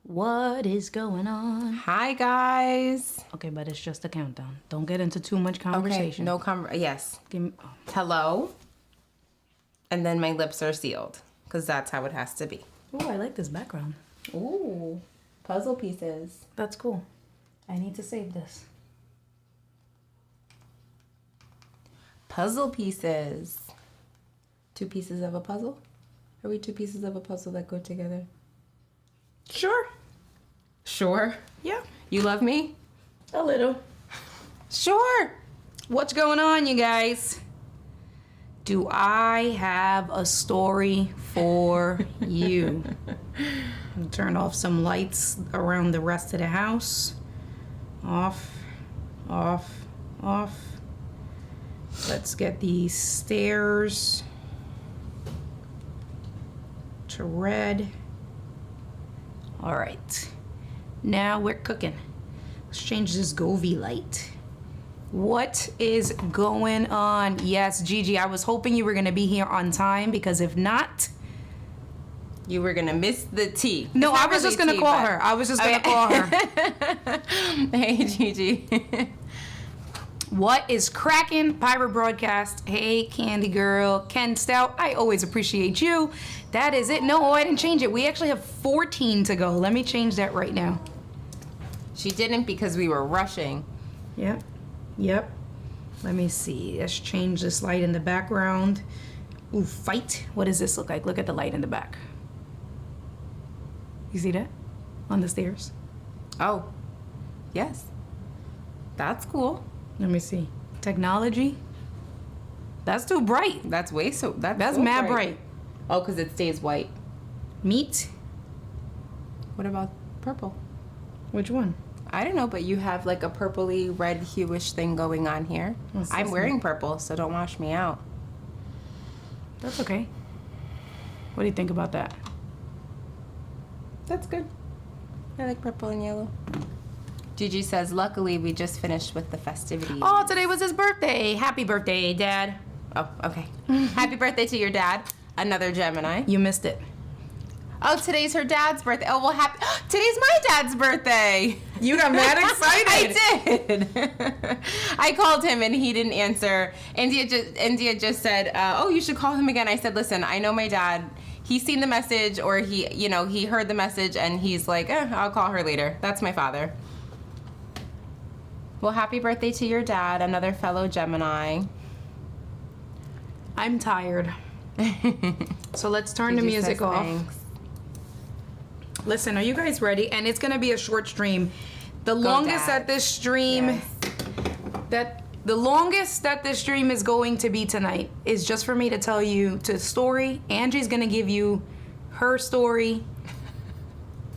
What is going on? Hi, guys. Okay, but it's just a countdown. Don't get into too much conversation. Okay, yes. Give me, Hello. And then my lips are sealed, because that's how it has to be. Oh, I like this background. Ooh, puzzle pieces. That's cool. I need to save this. Puzzle pieces. Two pieces of a puzzle? Are we two pieces of a puzzle that go together? Sure. Sure. Yeah. You love me? A little. Sure. What's going on, you guys? Do I have a story for you? Turn off some lights around the rest of the house. Off, off, off. Let's get these stairs to red. All right. Now we're cooking. Let's change this Govee light. What is going on? Yes, Gigi, I was hoping you were going to be here on time because if not, You were going to miss the tea. no, It's I not was really just going to tea, call but- her. I was just going to call her. Hey, Gigi. What is cracking? Pirate Broadcast. Hey, Candy Girl. Ken Stout, I always appreciate you. That is it. No, I didn't change it. We actually have 14 to go. Let me change that right now. She didn't because we were rushing. Yep. Yep. Let me see. Let's change this light in the background. Ooh, fight. What does this look like? Look at the light in the back. You see that? On the stairs. Oh, yes. That's cool. Let me see. Technology. That's too bright. That's way so. That's so mad bright. Oh, because it stays white. Meat. What about purple? Which one? I don't know, but you have like a purpley red hueish thing going on here. What's I'm this wearing purple, so don't wash me out. That's okay. What do you think about that? That's good. I like purple and yellow. Gigi says, luckily we just finished with the festivities. Oh, today was his birthday. Happy birthday, Dad. Oh, okay. Happy birthday to your dad. Another Gemini. You missed it. Oh, today's her dad's birthday. Oh, well, today's my dad's birthday. You got mad excited. I did. I called him and he didn't answer. India just said, oh, you should call him again. I said, listen, I know my dad. He's seen the message or he heard the message and he's like, I'll call her later. That's my father. Well, happy birthday to your dad, another fellow Gemini. I'm tired. So let's turn the Gigi music says off. thanks. Listen, are you guys ready? And it's gonna be a short stream. The longest Dad. that this stream the longest that this stream is going to be tonight is just for me to tell you the story. Angie's gonna give you her story,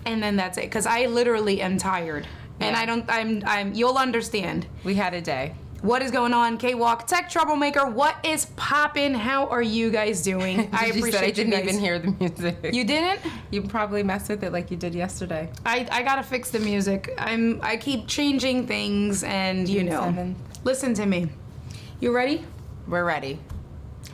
and then that's it. Cause I literally am tired, and I'm. You'll understand. We had a day. What is going on, K-Walk Tech Troublemaker? What is poppin'? How are you guys doing? I Gigi appreciate said I you didn't guys. even hear the music. You didn't? You probably messed with it like you did yesterday. I gotta fix the music. I keep changing things, and you know. 7th. Listen to me. You ready? We're ready.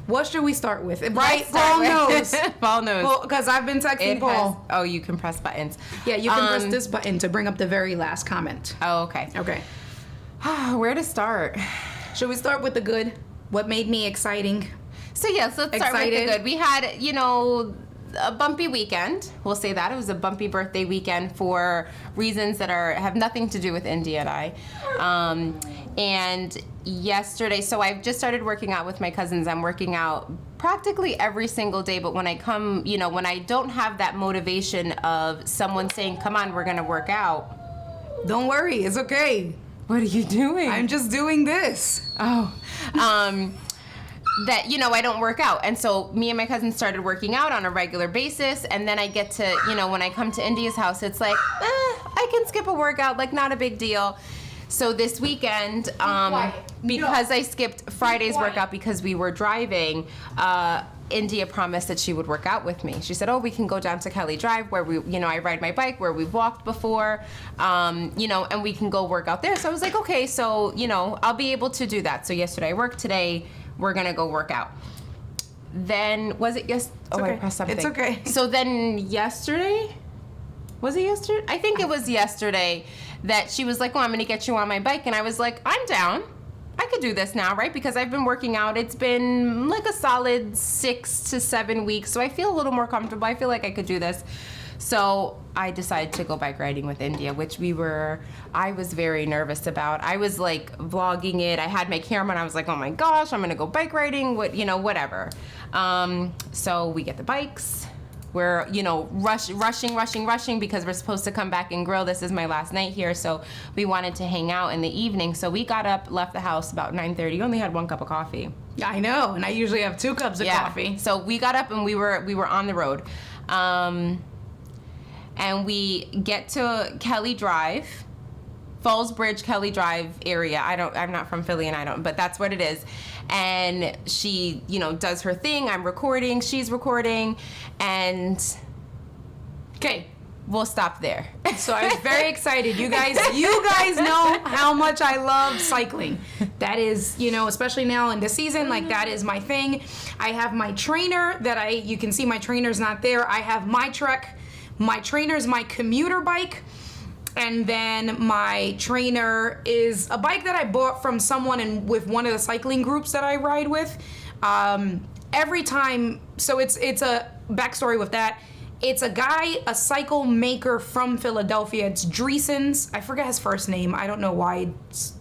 What should we start with? Right? Let's start Paul with- knows. Paul knows. Well, because I've been texting Paul. Oh, you can press buttons. Yeah, you can press this button to bring up the very last comment. Oh, okay. Okay. Where to start? Should we start with the good? What made me exciting? So yes, let's start with Excited? the good. We had, a bumpy weekend. We'll say that. It was a bumpy birthday weekend for reasons that have nothing to do with India and I. And yesterday, so I've just started working out with my cousins. I'm working out practically every single day, but when I come, when I don't have that motivation of someone saying, come on, we're gonna work out. Don't worry, it's okay. What are you doing? I'm just doing this. Oh, that, I don't work out. And so me and my cousin started working out on a regular basis. And then I get to, when I come to India's house, it's like, I can skip a workout, like not a big deal. So this weekend, because I skipped Friday's workout because we were driving, India promised that she would work out with me. She said, oh, we can go down to Kelly Drive where I ride my bike, where we've walked before, and we can go work out there. So I was like, okay, so, I'll be able to do that. So yesterday I worked, today we're gonna go work out. Then, was it yes? Oh, okay. I pressed something. It's okay. So then yesterday, Was it yesterday? I think it was yesterday that she was like, "Oh, I'm going to get you on my bike." And I was like, "I'm down. I could do this now, right?" Because I've been working out. It's been like a solid 6 to 7 weeks. So I feel a little more comfortable. I feel like I could do this. So I decided to go bike riding with India, which I was very nervous about. I was like vlogging it. I had my camera and I was like, oh my gosh, I'm going to go bike riding, whatever. So we get the bikes. We're, rushing because we're supposed to come back and grill. This is my last night here. So we wanted to hang out in the evening. So we got up, left the house about 9:30. Only had 1 cup of coffee. I know. And I usually have 2 cups of coffee. So we got up and we were on the road. And we get to Kelly Drive, Falls Bridge, Kelly Drive area. I'm not from Philly but that's what it is. And she, does her thing. I'm recording, she's recording, and okay, we'll stop there. So I was very excited. You guys know how much I love cycling. That is, especially now in the season, like that is my thing. I have my trainer you can see my trainer's not there. I have my Trek. My trainer's my commuter bike, and then my trainer is a bike that I bought from someone with one of the cycling groups that I ride with. Every time, so it's a backstory with that. It's a guy, a cycle maker from Philadelphia. It's Dreesen's. I forget his first name. I don't know why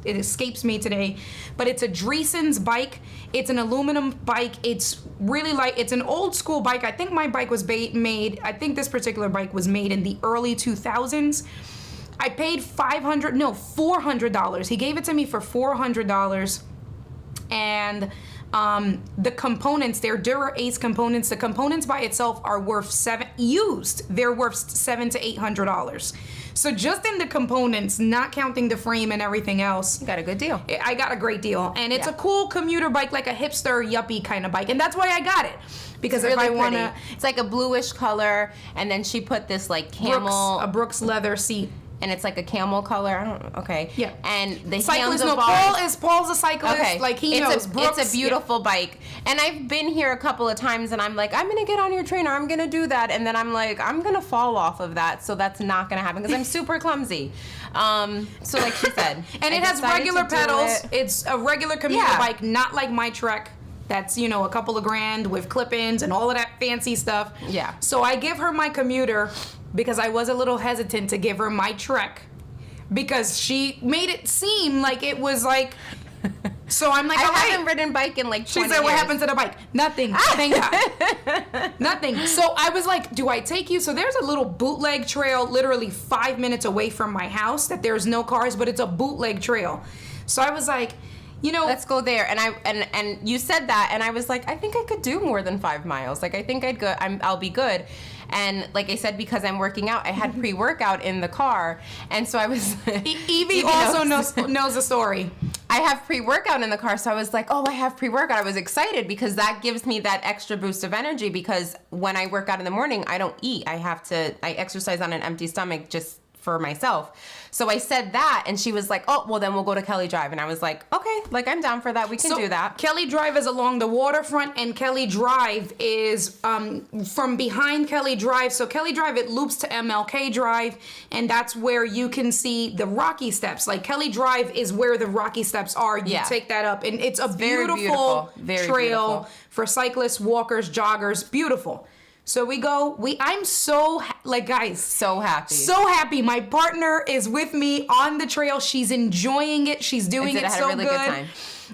it escapes me today. But it's a Dreesen's bike. It's an aluminum bike. It's really it's an old school bike. I think my bike was I think this particular bike was made in the early 2000s. I paid $400. He gave it to me for $400. And the components, they're Dura Ace components. The components by itself are worth they're worth $700 to $800. So just in the components, not counting the frame and everything else, you got a good deal. I got a great deal, and it's a cool commuter bike, like a hipster yuppie kind of bike, and that's why I got it. Because it's really if I want to, it's like a bluish color, and then she put this like camel, a Brooks leather seat. And it's like a camel color. Okay. Yeah. And the cyclist. handlebars. Paul's a cyclist. Okay. Like he knows. Brooks, it's a beautiful bike. And I've been here a couple of times, and I'm like, I'm gonna get on your trainer. I'm gonna do that, and then I'm like, I'm gonna fall off of that. So that's not gonna happen because I'm super clumsy. So like she said, and it has regular pedals. It's a regular commuter bike, not like my Trek. That's, a couple of grand with clip-ins and all of that fancy stuff. Yeah. So I give her my commuter because I was a little hesitant to give her my Trek because she made it seem like it was like. So I'm like, I haven't ridden bike in like 20 She said, what happened to the bike? Nothing. Thank God. Nothing. So I was like, do I take you? So there's a little bootleg trail literally 5 minutes away from my house that there's no cars, but it's a bootleg trail. So I was like, let's go there. And and you said that, and I was like, I think I could do more than 5 miles. Like I think I'll be good. And like I said, because I'm working out, I had pre-workout in the car, and so I was. Evie also knows the story. I have pre-workout in the car, so I was like, oh, I have pre-workout. I was excited because that gives me that extra boost of energy. Because when I work out in the morning, I don't eat. I exercise on an empty stomach just for myself. So I said that, and she was like, oh, well, then we'll go to Kelly Drive. And I was like, okay, like I'm down for that. We can do that. Kelly Drive is along the waterfront, and Kelly Drive is from behind Kelly Drive. So Kelly Drive, it loops to MLK Drive, and that's where you can see the Rocky Steps. Like Kelly Drive is where the Rocky Steps are. You take that up, and it's a beautiful trail for cyclists, walkers, joggers. Beautiful. So we go, I'm so, guys. So happy. So happy. My partner is with me on the trail. She's enjoying it. She's doing it so good. Good time.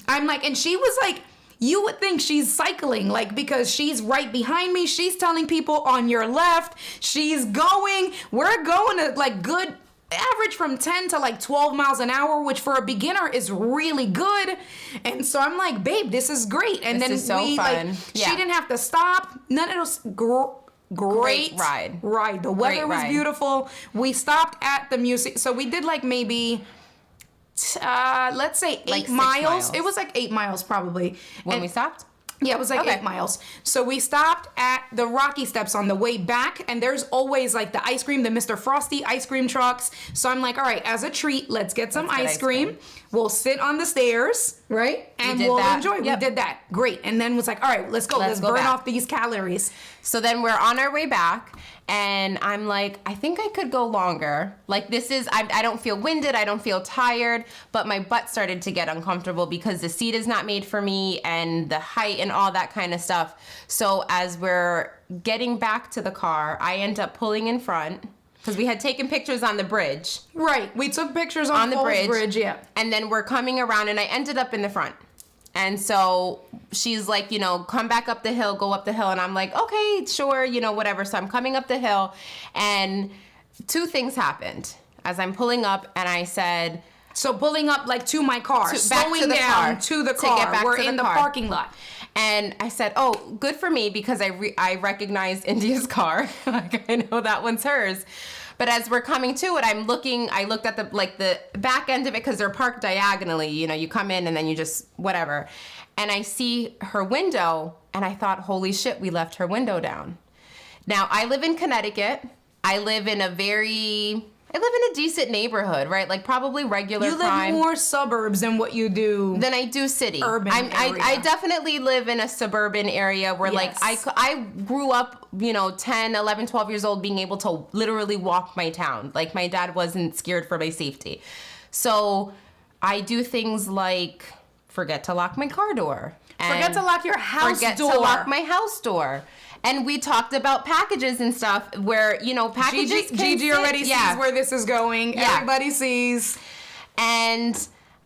I'm like, and she was like, you would think she's cycling, because she's right behind me. She's telling people on your left. We're going to good average from 10 to 12 miles an hour, which for a beginner is really good. And so I'm like, babe, this is great. And this is so fun. She didn't have to stop. None of those great ride. The weather was beautiful. We stopped at the music. So we did maybe let's say 8 miles. It was 8 miles probably. When we stopped? Yeah, it was like Okay. 8 miles. So we stopped at the Rocky Steps on the way back, and there's always like the ice cream, the Mr. Frosty ice cream trucks. So I'm like, all right, as a treat, let's get some Let's get ice ice cream. cream. We'll sit on the stairs, right? And did we'll that. enjoy. Yep. We did that. Great. And then was like, all right, let's go. Let's go burn back. off these calories. So then we're on our way back, and I'm like, I think I could go longer. Like, this is, I don't feel winded, I don't feel tired, but my butt started to get uncomfortable because the seat is not made for me and the height and all that kind of stuff. So as we're getting back to the car, I end up pulling in front because we had taken pictures on the bridge. Right. We took pictures on the Falls bridge. yeah. And then we're coming around, and I ended up in the front. And so she's like, you know, come back up the hill, go up the hill. And I'm like, okay, sure, you know, whatever. So I'm coming up the hill, and 2 things happened as I'm pulling up, and I said, So pulling up like to my car, back slowing to the down car, to the to car. get back We're to the in the car. parking lot. and I said, oh, good for me, because I recognized India's car. Like, I know that one's hers. But as we're coming to it, I looked at the back end of it, because they're parked diagonally. You know, you come in and then you just, whatever. And I see her window, and I thought, holy shit, we left her window down. Now, I live in Connecticut. I live in a decent neighborhood, right? Like, probably regular You crime. live more suburbs than what you do. Than I do city. Urban I area. definitely live in a suburban area where, Yes. like, I grew up, you know, 10, 11, 12 years old, being able to literally walk my town. Like, my dad wasn't scared for my safety. So I do things like forget to lock my car door. Forget to lock your house Forget door. to lock my house door. And we talked about packages and stuff where, you know, packages can Gigi sit- already sees where this is going. Yeah. Everybody sees. And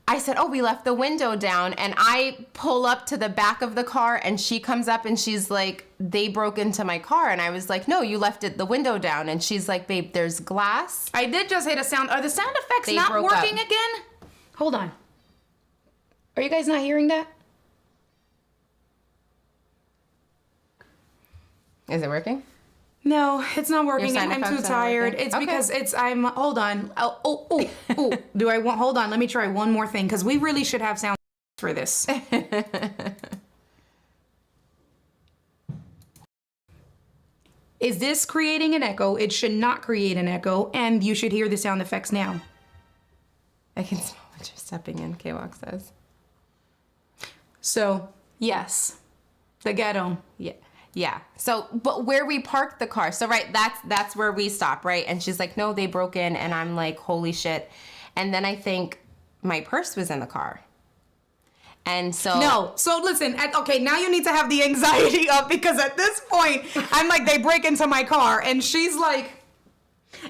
I said, oh, we left the window down. And I pull up to the back of the car, and she comes up and she's like, they broke into my car. And I was like, no, you left the window down. And she's like, babe, there's glass. I did just hit a sound. Are the sound effects They not broke working up. again? Hold on. Are you guys not hearing that? Is it working? No, it's not working. sound I'm too effects aren't tired. working? It's Okay. because I'm, hold on. Oh. Do I want, hold on. Let me try one more thing, because we really should have sound for this. Is this creating an echo? It should not create an echo, and you should hear the sound effects now. I can smell what you're stepping in, K-Walk says. So, yes, the ghetto. Yeah. Yeah. So, but where we parked the car. So, right, that's where we stop, right? And she's like, no, they broke in. And I'm like, holy shit. And then I think my purse was in the car. And so. No. So listen, okay, now you need to have the anxiety up, because at this point, I'm like, they break into my car, and she's like,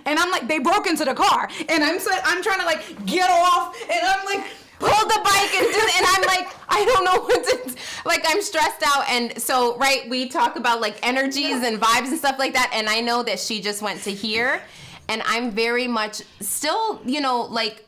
and I'm like, they broke into the car, and I'm trying to like get off, and I'm like, Hold the bike and I'm like, I don't know what to, like, I'm stressed out. And so, right, we talk about like energies and vibes and stuff like that. And I know that she just went to here, and I'm very much still, you know, like,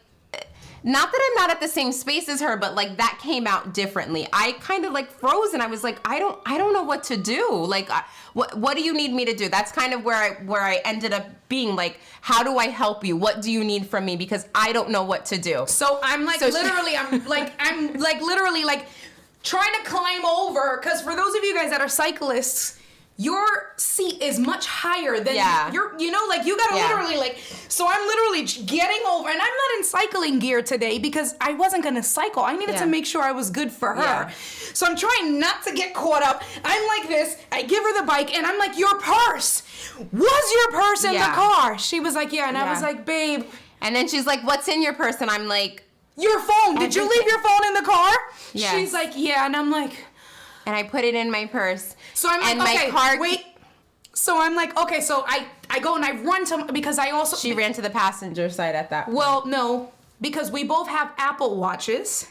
not that I'm not at the same space as her, but like that came out differently. I kind of like froze, and I was like, I don't know what to do. Like, what do you need me to do? That's kind of where I ended up being like, how do I help you? What do you need from me? Because I don't know what to do. so I'm like, literally, I'm like literally like trying to climb over, because for those of you guys that are cyclists, your seat is much higher than you know, like you gotta literally like, so I'm literally getting over, and I'm not in cycling gear today because I wasn't gonna cycle. I needed to make sure I was good for her. Yeah. So I'm trying not to get caught up. I'm like this, I give her the bike, and I'm like, your purse, was your purse in the car? She was like, yeah, and I was like, babe. And then she's like, what's in your purse? And I'm like, your phone, did you leave your phone in the car? Yes. She's like, yeah, and I'm like, and I put it in my purse. so I'm like, and okay, my car, wait. So I'm like, okay, so I go and I run to, because I also... She ran to the passenger side at that point. Well, no, because we both have Apple Watches,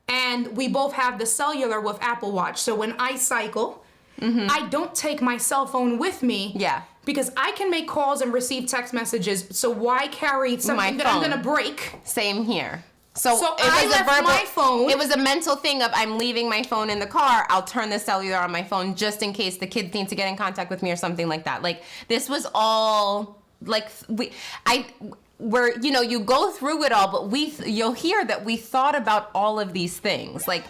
and we both have the cellular with Apple Watch. So when I cycle, I don't take my cell phone with me. Yeah. Because I can make calls and receive text messages, so why carry something that I'm phone. gonna break? Same here. So I left my phone. It was a mental thing of, I'm leaving my phone in the car. I'll turn the cellular on my phone just in case the kids need to get in contact with me or something like that. Like, this was all like where, you know, you go through it all, but you'll hear that we thought about all of these things. Like,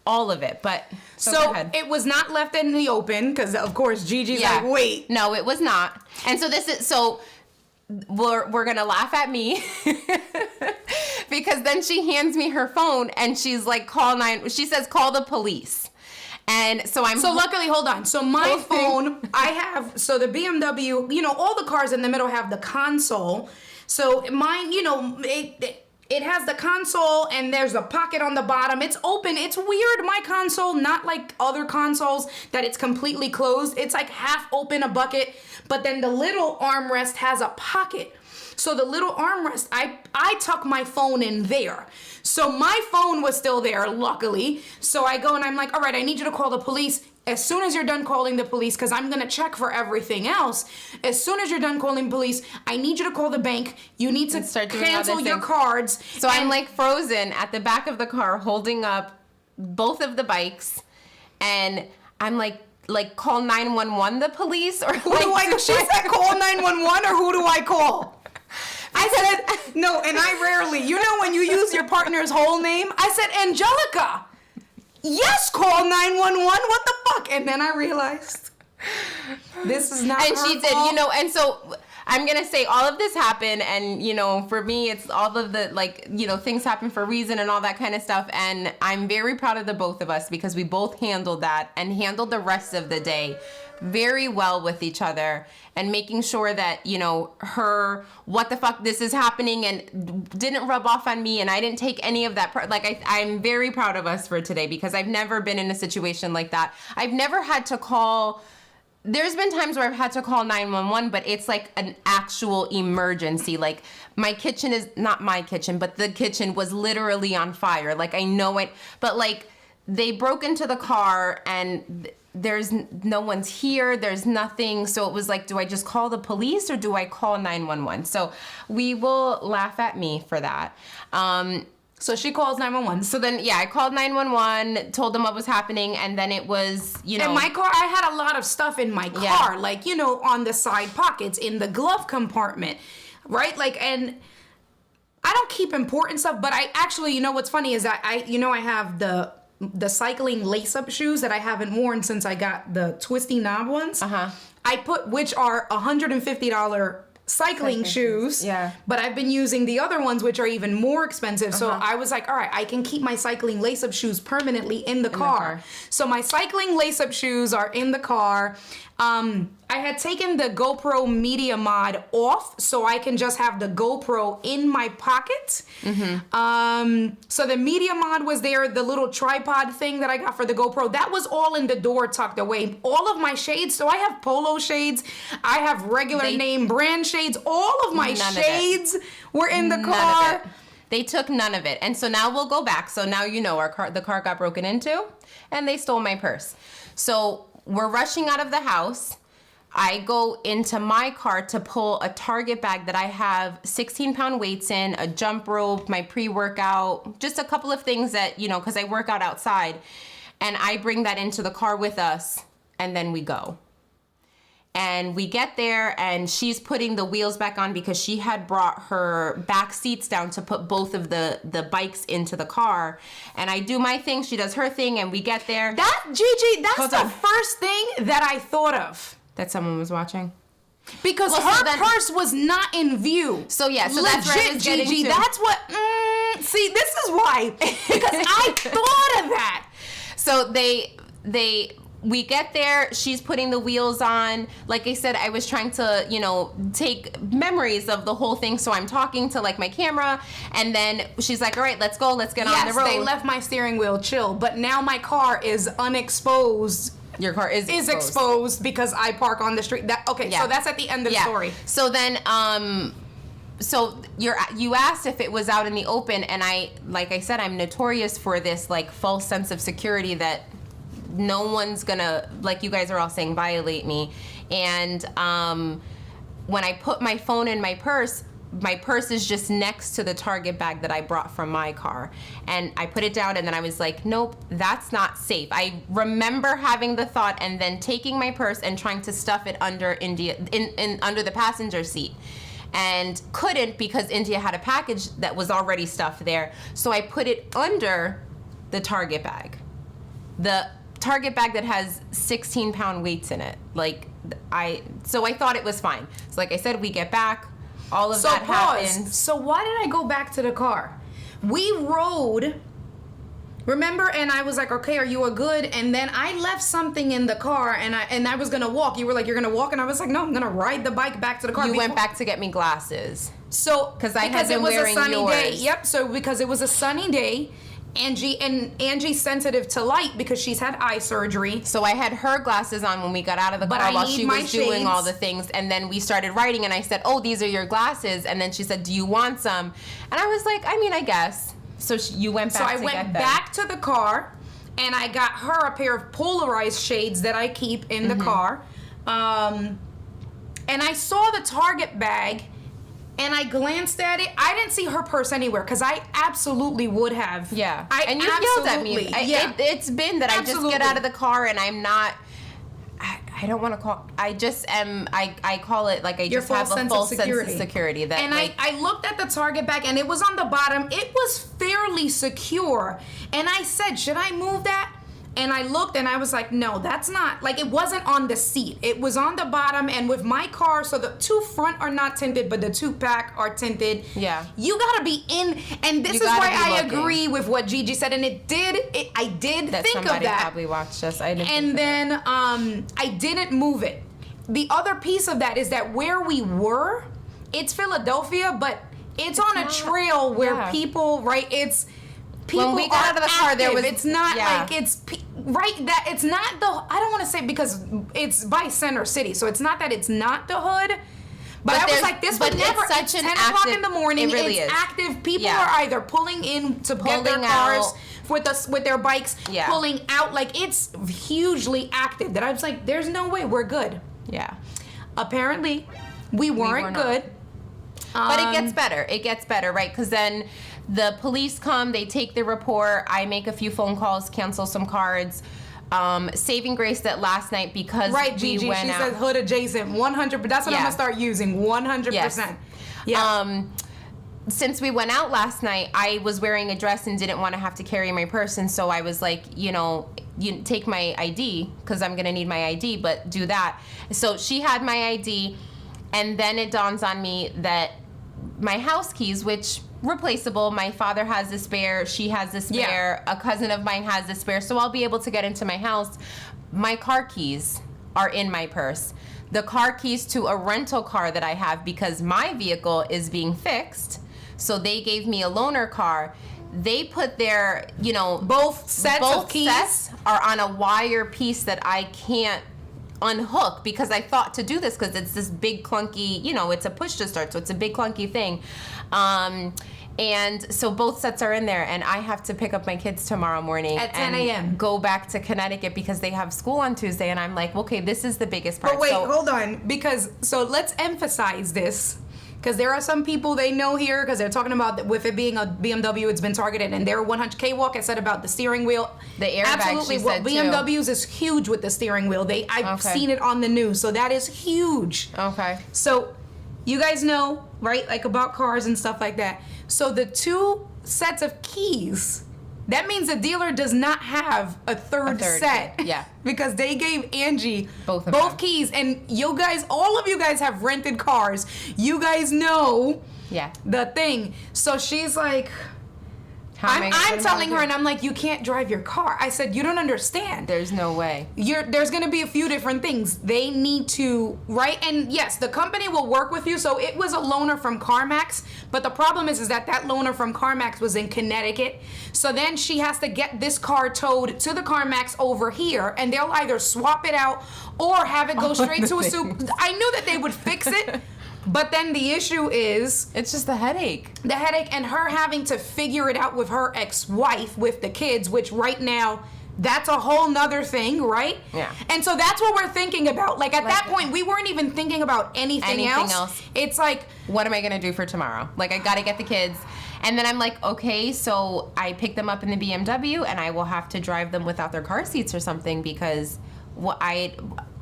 all of it. But So go ahead. it was not left in the open because, of course, Gigi's like, wait. No, it was not. And so we're gonna laugh at me because then she hands me her phone and she's like, she says, call the police. And so luckily, hold on. So my phone, I have, so the BMW, you know, all the cars in the middle have the console. So mine, you know, it has the console and there's a pocket on the bottom. It's open. It's weird. My console, not like other consoles that it's completely closed. It's like half open, a bucket, but then the little armrest has a pocket. So the little armrest, I tuck my phone in there. So my phone was still there, luckily. So I go and I'm like, all right, I need you to call the police. As soon as you're done calling the police, because I'm going to check for everything else. As soon as you're done calling police, I need you to call the bank. You need to cancel your cards. So I'm like frozen at the back of the car holding up both of the bikes. And I'm like call 911 the police? Or She said call 911 or who do I call? I said, no, and I rarely, you know when you use your partner's whole name? I said, Angelica. Yes, call 911. What the fuck? And then I realized this is not and her she did, fault. you know, and so I'm going to say all of this happened and, you know, for me, it's all of the, like, you know, things happen for a reason and all that kind of stuff. And I'm very proud of the both of us because we both handled that and handled the rest of the day very well with each other and making sure that, you know, what the fuck, this is happening and didn't rub off on me and I didn't take any of that. I'm very proud of us for today because I've never been in a situation like that. I've never had to call. There's been times where I've had to call 911, but it's like an actual emergency. Like my kitchen is not my kitchen, but the kitchen was literally on fire. Like I know it, but like they broke into the car and there's no one's here. There's nothing. So it was like, do I just call the police or do I call 911? So we will laugh at me for that. So she calls 911. So then, I called 911, told them what was happening, and then it was, you know. In my car, I had a lot of stuff in my car, like, you know, on the side pockets, in the glove compartment, right? Like, and I don't keep important stuff, but I actually, you know, what's funny is that I have the cycling lace-up shoes that I haven't worn since I got the twisty knob ones. Which are $150 cycling shoes. Yeah. But I've been using the other ones, which are even more expensive. So I was like, all right, I can keep my cycling lace-up shoes permanently in the car. So my cycling lace-up shoes are in the car. I had taken the GoPro Media Mod off so I can just have the GoPro in my pocket. So the Media Mod was there, the little tripod thing that I got for the GoPro, that was all in the door tucked away. All of my shades, so I have polo shades, I have regular name brand shades, all of my shades were in the car. They took none of it. And so now we'll go back. So now you know the car got broken into and they stole my purse. So we're rushing out of the house. I go into my car to pull a Target bag that I have 16-pound weights in, a jump rope, my pre-workout, just a couple of things that, you know, because I work out outside. And I bring that into the car with us, and then we go. And we get there, and she's putting the wheels back on because she had brought her back seats down to put both of the bikes into the car. And I do my thing, she does her thing, and we get there. Gigi, that's the first thing that I thought of. That someone was watching? Because her purse was not in view. So that's where I was getting Gigi, to. that's what, see, this is why. Because I thought of that. So we get there, she's putting the wheels on. Like I said, I was trying to, you know, take memories of the whole thing. So I'm talking to like my camera, and then she's like, all right, let's go, let's get on the road. Yes, they left my steering wheel chill, but now my car is unexposed. Your car is exposed because I park on the street. So that's at the end of the story. So then, so you asked if it was out in the open, and like I said, I'm notorious for this like false sense of security that no one's gonna, like you guys are all saying, violate me. And when I put my phone in my purse is just next to the Target bag that I brought from my car. And I put it down, and then I was like, nope, that's not safe. I remember having the thought and then taking my purse and trying to stuff it under under the passenger seat. And couldn't because India had a package that was already stuffed there. So I put it under the Target bag. the Target bag that has 16-pound weights in it. Like, so I thought it was fine. So like I said, we get back, all of that happens. So why did I go back to the car? We rode, remember, and I was like, okay, are you good? And then I left something in the car, and I was gonna walk. You were like, you're gonna walk, and I was like, no, I'm gonna ride the bike back to the car. You went back to get me glasses. So because it was a sunny yours. day. Yep. So because it was a sunny day, Angie's sensitive to light because she's had eye surgery. So I had her glasses on when we got out of the car while she was doing all the things, and then we started writing, and I said, oh, these are your glasses, and then she said, do you want some? And I was like, I mean, I guess. So you went back to get them. So I went back to the car, and I got her a pair of polarized shades that I keep in the car. And I saw the Target bag, and I glanced at it. I didn't see her purse anywhere because I absolutely would have. Yeah. And you yelled at me. It's been that I just get out of the car and I'm not. I don't want to call. I just am. I call it like I just have a full sense of security. That and like, I looked at the Target bag and it was on the bottom. It was fairly secure, and I said, should I move that? And I looked and I was like, no, that's not, like, it wasn't on the seat. It was on the bottom, and with my car, so the two front are not tinted, but the two back are tinted. Yeah. You gotta be in, and this is why I agree with what Gigi said, and I did think of that. Somebody probably watched us. I didn't. And then I didn't move it. The other piece of that is that where we were, it's Philadelphia, but it's on a trail where people, right, it's... People when we got out of the car, there was. It's not like it's right. That it's not the. I don't want to say because it's by Center City, so it's not that it's not the hood. But I was like, this would never. It's 10 o'clock in the morning. It really it's active. People are either pulling in to get their cars with their bikes, pulling out. Like, it's hugely active. That I was like, there's no way we're good. Yeah. Apparently, we weren't good. But it gets better. It gets better, right? Because then the police come, they take the report, I make a few phone calls, cancel some cards. Saving grace that last night because Gigi, we went she out. said hood adjacent, 100. That's what I'm gonna start using, 100%. Yes. Yeah. Since we went out last night, I was wearing a dress and didn't want to have to carry my purse, and so I was like, you take my ID because I'm gonna need my ID, but do that. So she had my ID, and then it dawns on me that my house keys, which replaceable, my father has the spare, she has the spare, a cousin of mine has the spare, so I'll be able to get into my house. My car keys are in my purse. The car keys to a rental car that I have, because my vehicle is being fixed, so they gave me a loaner car. They put their, both sets of keys are on a wire piece that I can't unhook, because I thought to do this because it's this big clunky, it's a push to start, so it's a big clunky thing. And so both sets are in there, and I have to pick up my kids tomorrow morning at 10 a.m. go back to Connecticut because they have school on Tuesday, and I'm like, okay, this is the biggest part. But wait, hold on, so let's emphasize this. Because there are some people they know here, because they're talking about with it being a BMW, it's been targeted, and their 100K walk has said about the steering wheel. The airbag, absolutely. She said BMWs is huge with the steering wheel. I've seen it on the news, so that is huge. Okay. So, you guys know, right, like about cars and stuff like that. So the two sets of keys, that means the dealer does not have a third set. Yeah. Because they gave Angie both keys, and all of you guys have rented cars. You guys know the thing. So she's like, I'm telling her, and I'm like, you can't drive your car. I said, you don't understand. There's no way. There's going to be a few different things. They need to, right? And yes, the company will work with you. So it was a loaner from CarMax, but the problem is that loaner from CarMax was in Connecticut. So then she has to get this car towed to the CarMax over here, and they'll either swap it out or have it go straight to a soup. I knew that they would fix it. But then the issue is... It's just the headache. The headache, and her having to figure it out with her ex-wife, with the kids, which right now, that's a whole nother thing, right? Yeah. And so that's what we're thinking about. Like, at that point, we weren't even thinking about anything else. It's like... What am I going to do for tomorrow? Like, I got to get the kids. And then I'm like, okay, so I pick them up in the BMW, and I will have to drive them without their car seats or something, because I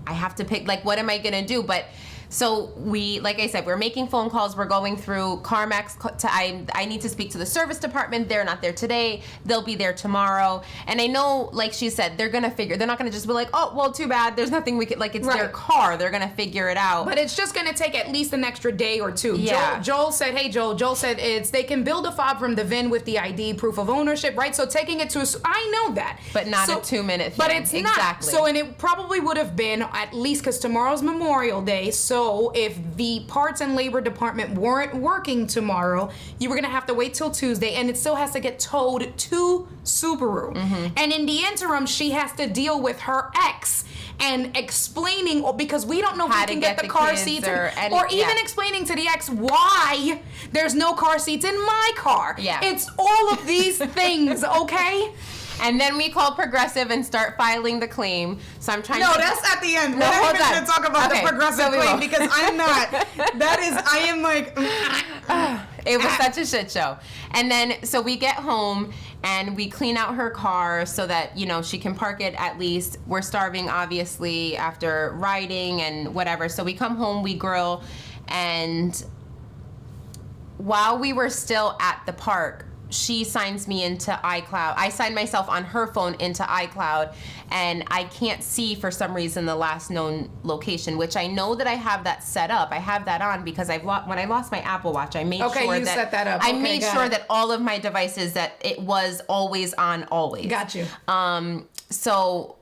have to pick... Like, what am I going to do? But... So we, like I said, we're making phone calls. We're going through CarMax. I need to speak to the service department. They're not there today. They'll be there tomorrow. And I know, like she said, they're gonna figure. They're not gonna just be like, oh, well, too bad. There's nothing we can. Like, it's their car. They're gonna figure it out. But it's just gonna take at least an extra day or two. Yeah. Joel said, Joel said they can build a fob from the VIN with the ID, proof of ownership, right? So taking it to I know that. But not a 2-minute thing. But it's not. So, and it probably would have been at least, because tomorrow's Memorial Day. So if the parts and labor department weren't working tomorrow, you were gonna have to wait till Tuesday, and it still has to get towed to Subaru. And in the interim, she has to deal with her ex and explaining, because we don't know if we can get the car seats, or even explaining to the ex why there's no car seats in my car. Yeah. It's all of these things, okay? And then we call Progressive and start filing the claim. So I'm trying to... No, that's at the end. No, We're not hold even on. going to talk about the Progressive claim, because I'm not. I am like... It was such a shit show. And then, so we get home and we clean out her car so that, you know, she can park it at least. We're starving, obviously, after riding and whatever. So we come home, we grill, and while we were still at the park, she signs me into iCloud. I signed myself on her phone into iCloud, and I can't see for some reason the last known location, which I know that I have that set up. I have that on because when I lost my Apple Watch, I made sure you set that up. I made sure that all of my devices, that it was always on, always. Got you. So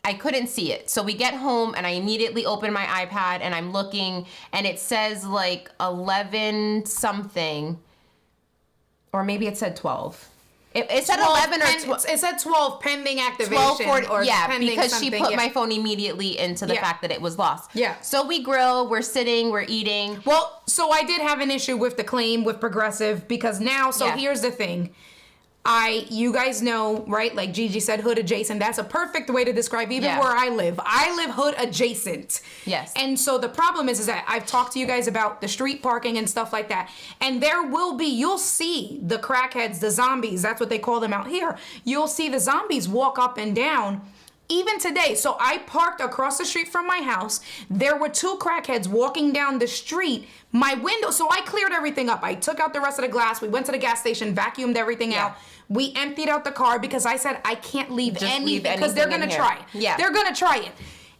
I couldn't see it. So we get home and I immediately open my iPad and I'm looking, and it says like 11 something. Or maybe it said 12. It said 11 or 12. It said 12 pending activation. 12, yeah, pending because she put yeah. my phone immediately into the fact that it was lost. Yeah. So we grill, we're sitting, we're eating. Well, so I did have an issue with the claim with Progressive, because now, here's the thing. You guys know, right? Like Gigi said, hood adjacent. That's a perfect way to describe even where I live. I live hood adjacent. Yes. And so the problem is that I've talked to you guys about the street parking and stuff like that. And you'll see the crackheads, the zombies, that's what they call them out here. You'll see the zombies walk up and down. Even today, so I parked across the street from my house. There were 2 crackheads walking down the street. My window, so I cleared everything up. I took out the rest of the glass. We went to the gas station, vacuumed everything out. We emptied out the car because I said I can't leave anything because they're gonna try it. Yeah. They're gonna try it.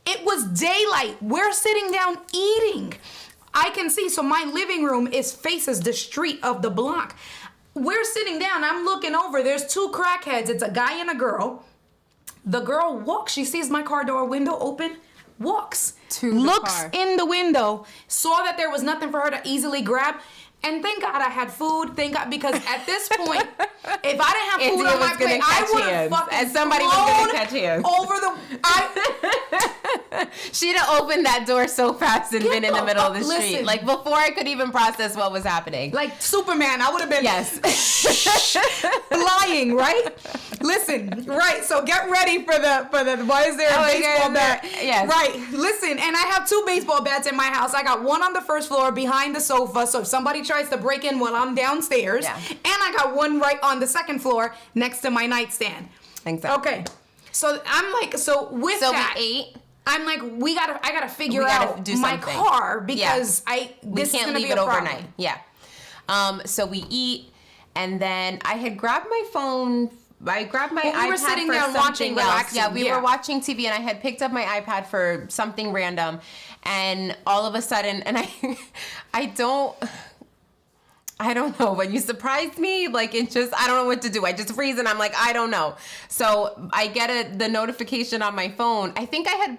It was daylight. We're sitting down eating. I can see, so my living room faces the street of the block. We're sitting down, I'm looking over. There's 2 crackheads. It's a guy and a girl. The girl walks. She sees my car door window open, walks, looks in the window, saw that there was nothing for her to easily grab. And thank God I had food. Thank God, because at this point, if I didn't have food on my plate, I would have fucking and somebody was gonna catch hands over the. She'd have opened that door so fast and been in the middle of the street. Listen. Like, before I could even process what was happening. Like Superman, I would have been flying, right? Listen, right. So get ready for the why is there a baseball bat? Yes. Right. Listen, and I have 2 baseball bats in my house. I got one on the first floor behind the sofa, so if somebody tries to break in while I'm downstairs, and I got one right on the second floor next to my nightstand. Exactly. Okay. So I'm like, we ate. I'm like, I gotta figure out my car, because we can't leave it overnight. Yeah. So we eat, and then I had grabbed my phone. I grabbed my iPad. We were sitting there watching, relaxing. Yeah, we were watching TV, and I had picked up my iPad for something random, and all of a sudden, and I don't know. When you surprised me, like, I don't know what to do. I just freeze and I'm like, I don't know. So I get the notification on my phone. I think I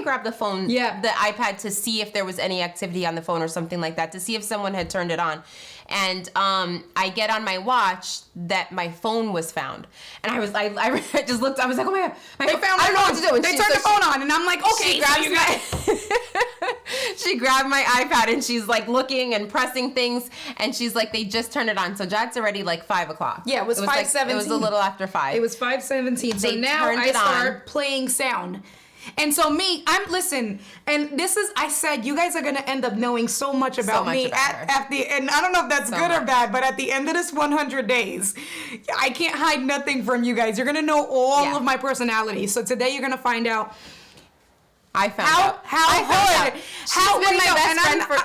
grabbed the phone, the iPad, to see if there was any activity on the phone or something like that, to see if someone had turned it on. And I get on my watch that my phone was found. And I just looked, I was like, oh my God. They found my phone. I don't know what to do. And they turned the phone on, and I'm like, okay. She grabbed my iPad, and she's like looking and pressing things, and she's like, they just turned it on. So that's already like 5 o'clock. Yeah, it was 5:17. It was a little after 5. It was 5:17. So now I start playing sound. And so listen, and this is, I said, you guys are going to end up knowing so much about me at the, and I don't know if that's good or bad, but at the end of this 100 days, I can't hide nothing from you guys. You're going to know all of my personality. So today you're going to find out. I found out.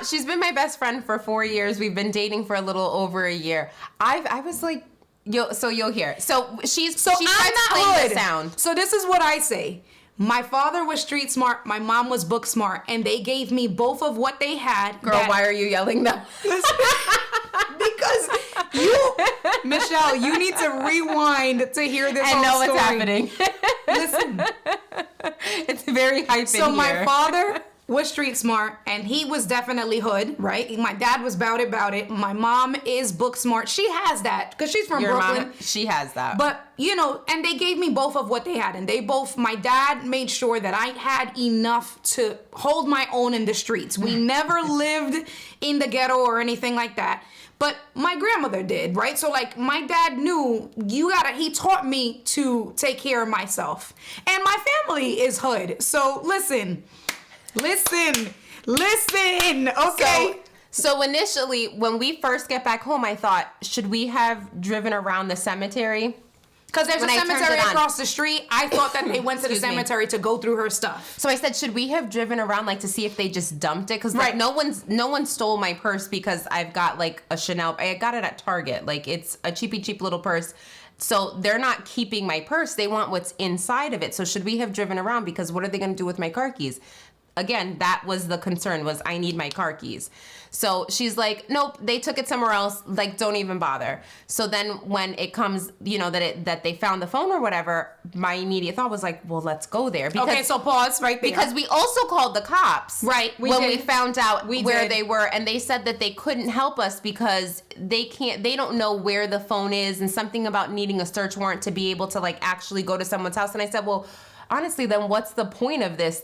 She's been my best friend for 4 years. We've been dating for a little over a year. I was like, you'll hear. So she's I'm not hood. The sound. So this is what I say. My father was street smart. My mom was book smart, and they gave me both of what they had. Girl, why are you yelling though? Because Michelle, you need to rewind to hear this. I know what's happening. Listen, it's very hype. So my father was street smart, and he was definitely hood, right? My dad was about it. My mom is book smart. She has that because she's from Brooklyn. Mom, she has that. But, and they gave me both of what they had. And my dad made sure that I had enough to hold my own in the streets. We never lived in the ghetto or anything like that. But my grandmother did, right? So like my dad knew he taught me to take care of myself. And my family is hood. So listen, okay? So initially, when we first get back home, I thought, should we have driven around the cemetery? Because there's a cemetery across the street. I thought that they went to the cemetery to go through her stuff. So I said, should we have driven around to see if they just dumped it? Because no one stole my purse because I've got a Chanel. I got it at Target. It's a cheap little purse. So they're not keeping my purse. They want what's inside of it. So should we have driven around? Because what are they going to do with my car keys? Again, that was the concern, was I need my car keys. So she's like, nope, they took it somewhere else. Don't even bother. So then when it comes, that they found the phone or whatever, my immediate thought was well, let's go there. Okay, so pause right there. Because we also called the cops. Right. We found out where they were, and they said that they couldn't help us because they don't know where the phone is, and something about needing a search warrant to be able to actually go to someone's house. And I said, well, honestly, then what's the point of this?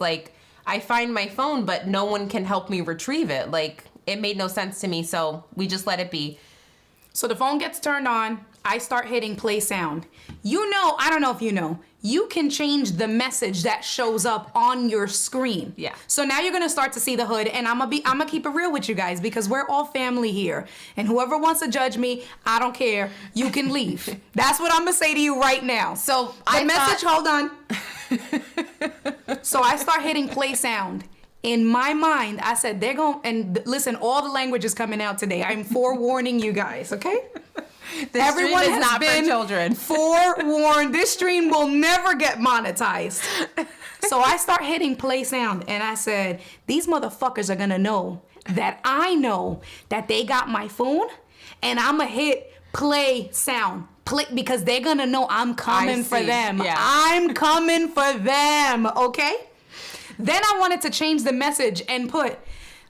I find my phone, but no one can help me retrieve it. It made no sense to me, so we just let it be. So the phone gets turned on. I start hitting play sound. I don't know if you know, you can change the message that shows up on your screen. Yeah. So now you're gonna start to see the hood, and I'm gonna keep it real with you guys because we're all family here. And whoever wants to judge me, I don't care. You can leave. That's what I'm gonna say to you right now. So hold on. So I start hitting play sound. In my mind, I said, and listen, all the language is coming out today. I'm forewarning you guys, okay? Everyone is not for children. Forewarned. This stream will never get monetized. So I start hitting play sound, and I said, these motherfuckers are gonna know that I know that they got my phone, and I'm gonna hit play sound. Because they're gonna know I'm coming for them. Yeah. I'm coming for them, okay? Then I wanted to change the message and put,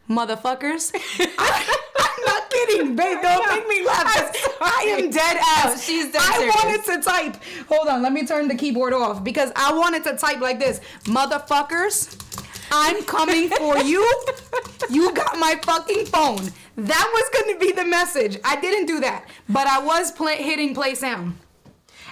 motherfuckers. I'm not kidding, babe. Don't make me laugh. I am dead ass. She's dead serious. I wanted to type. Hold on, let me turn the keyboard off because I wanted to type like this. Motherfuckers, I'm coming for you. You got my fucking phone. That was going to be the message. I didn't do that, but I was hitting play sound.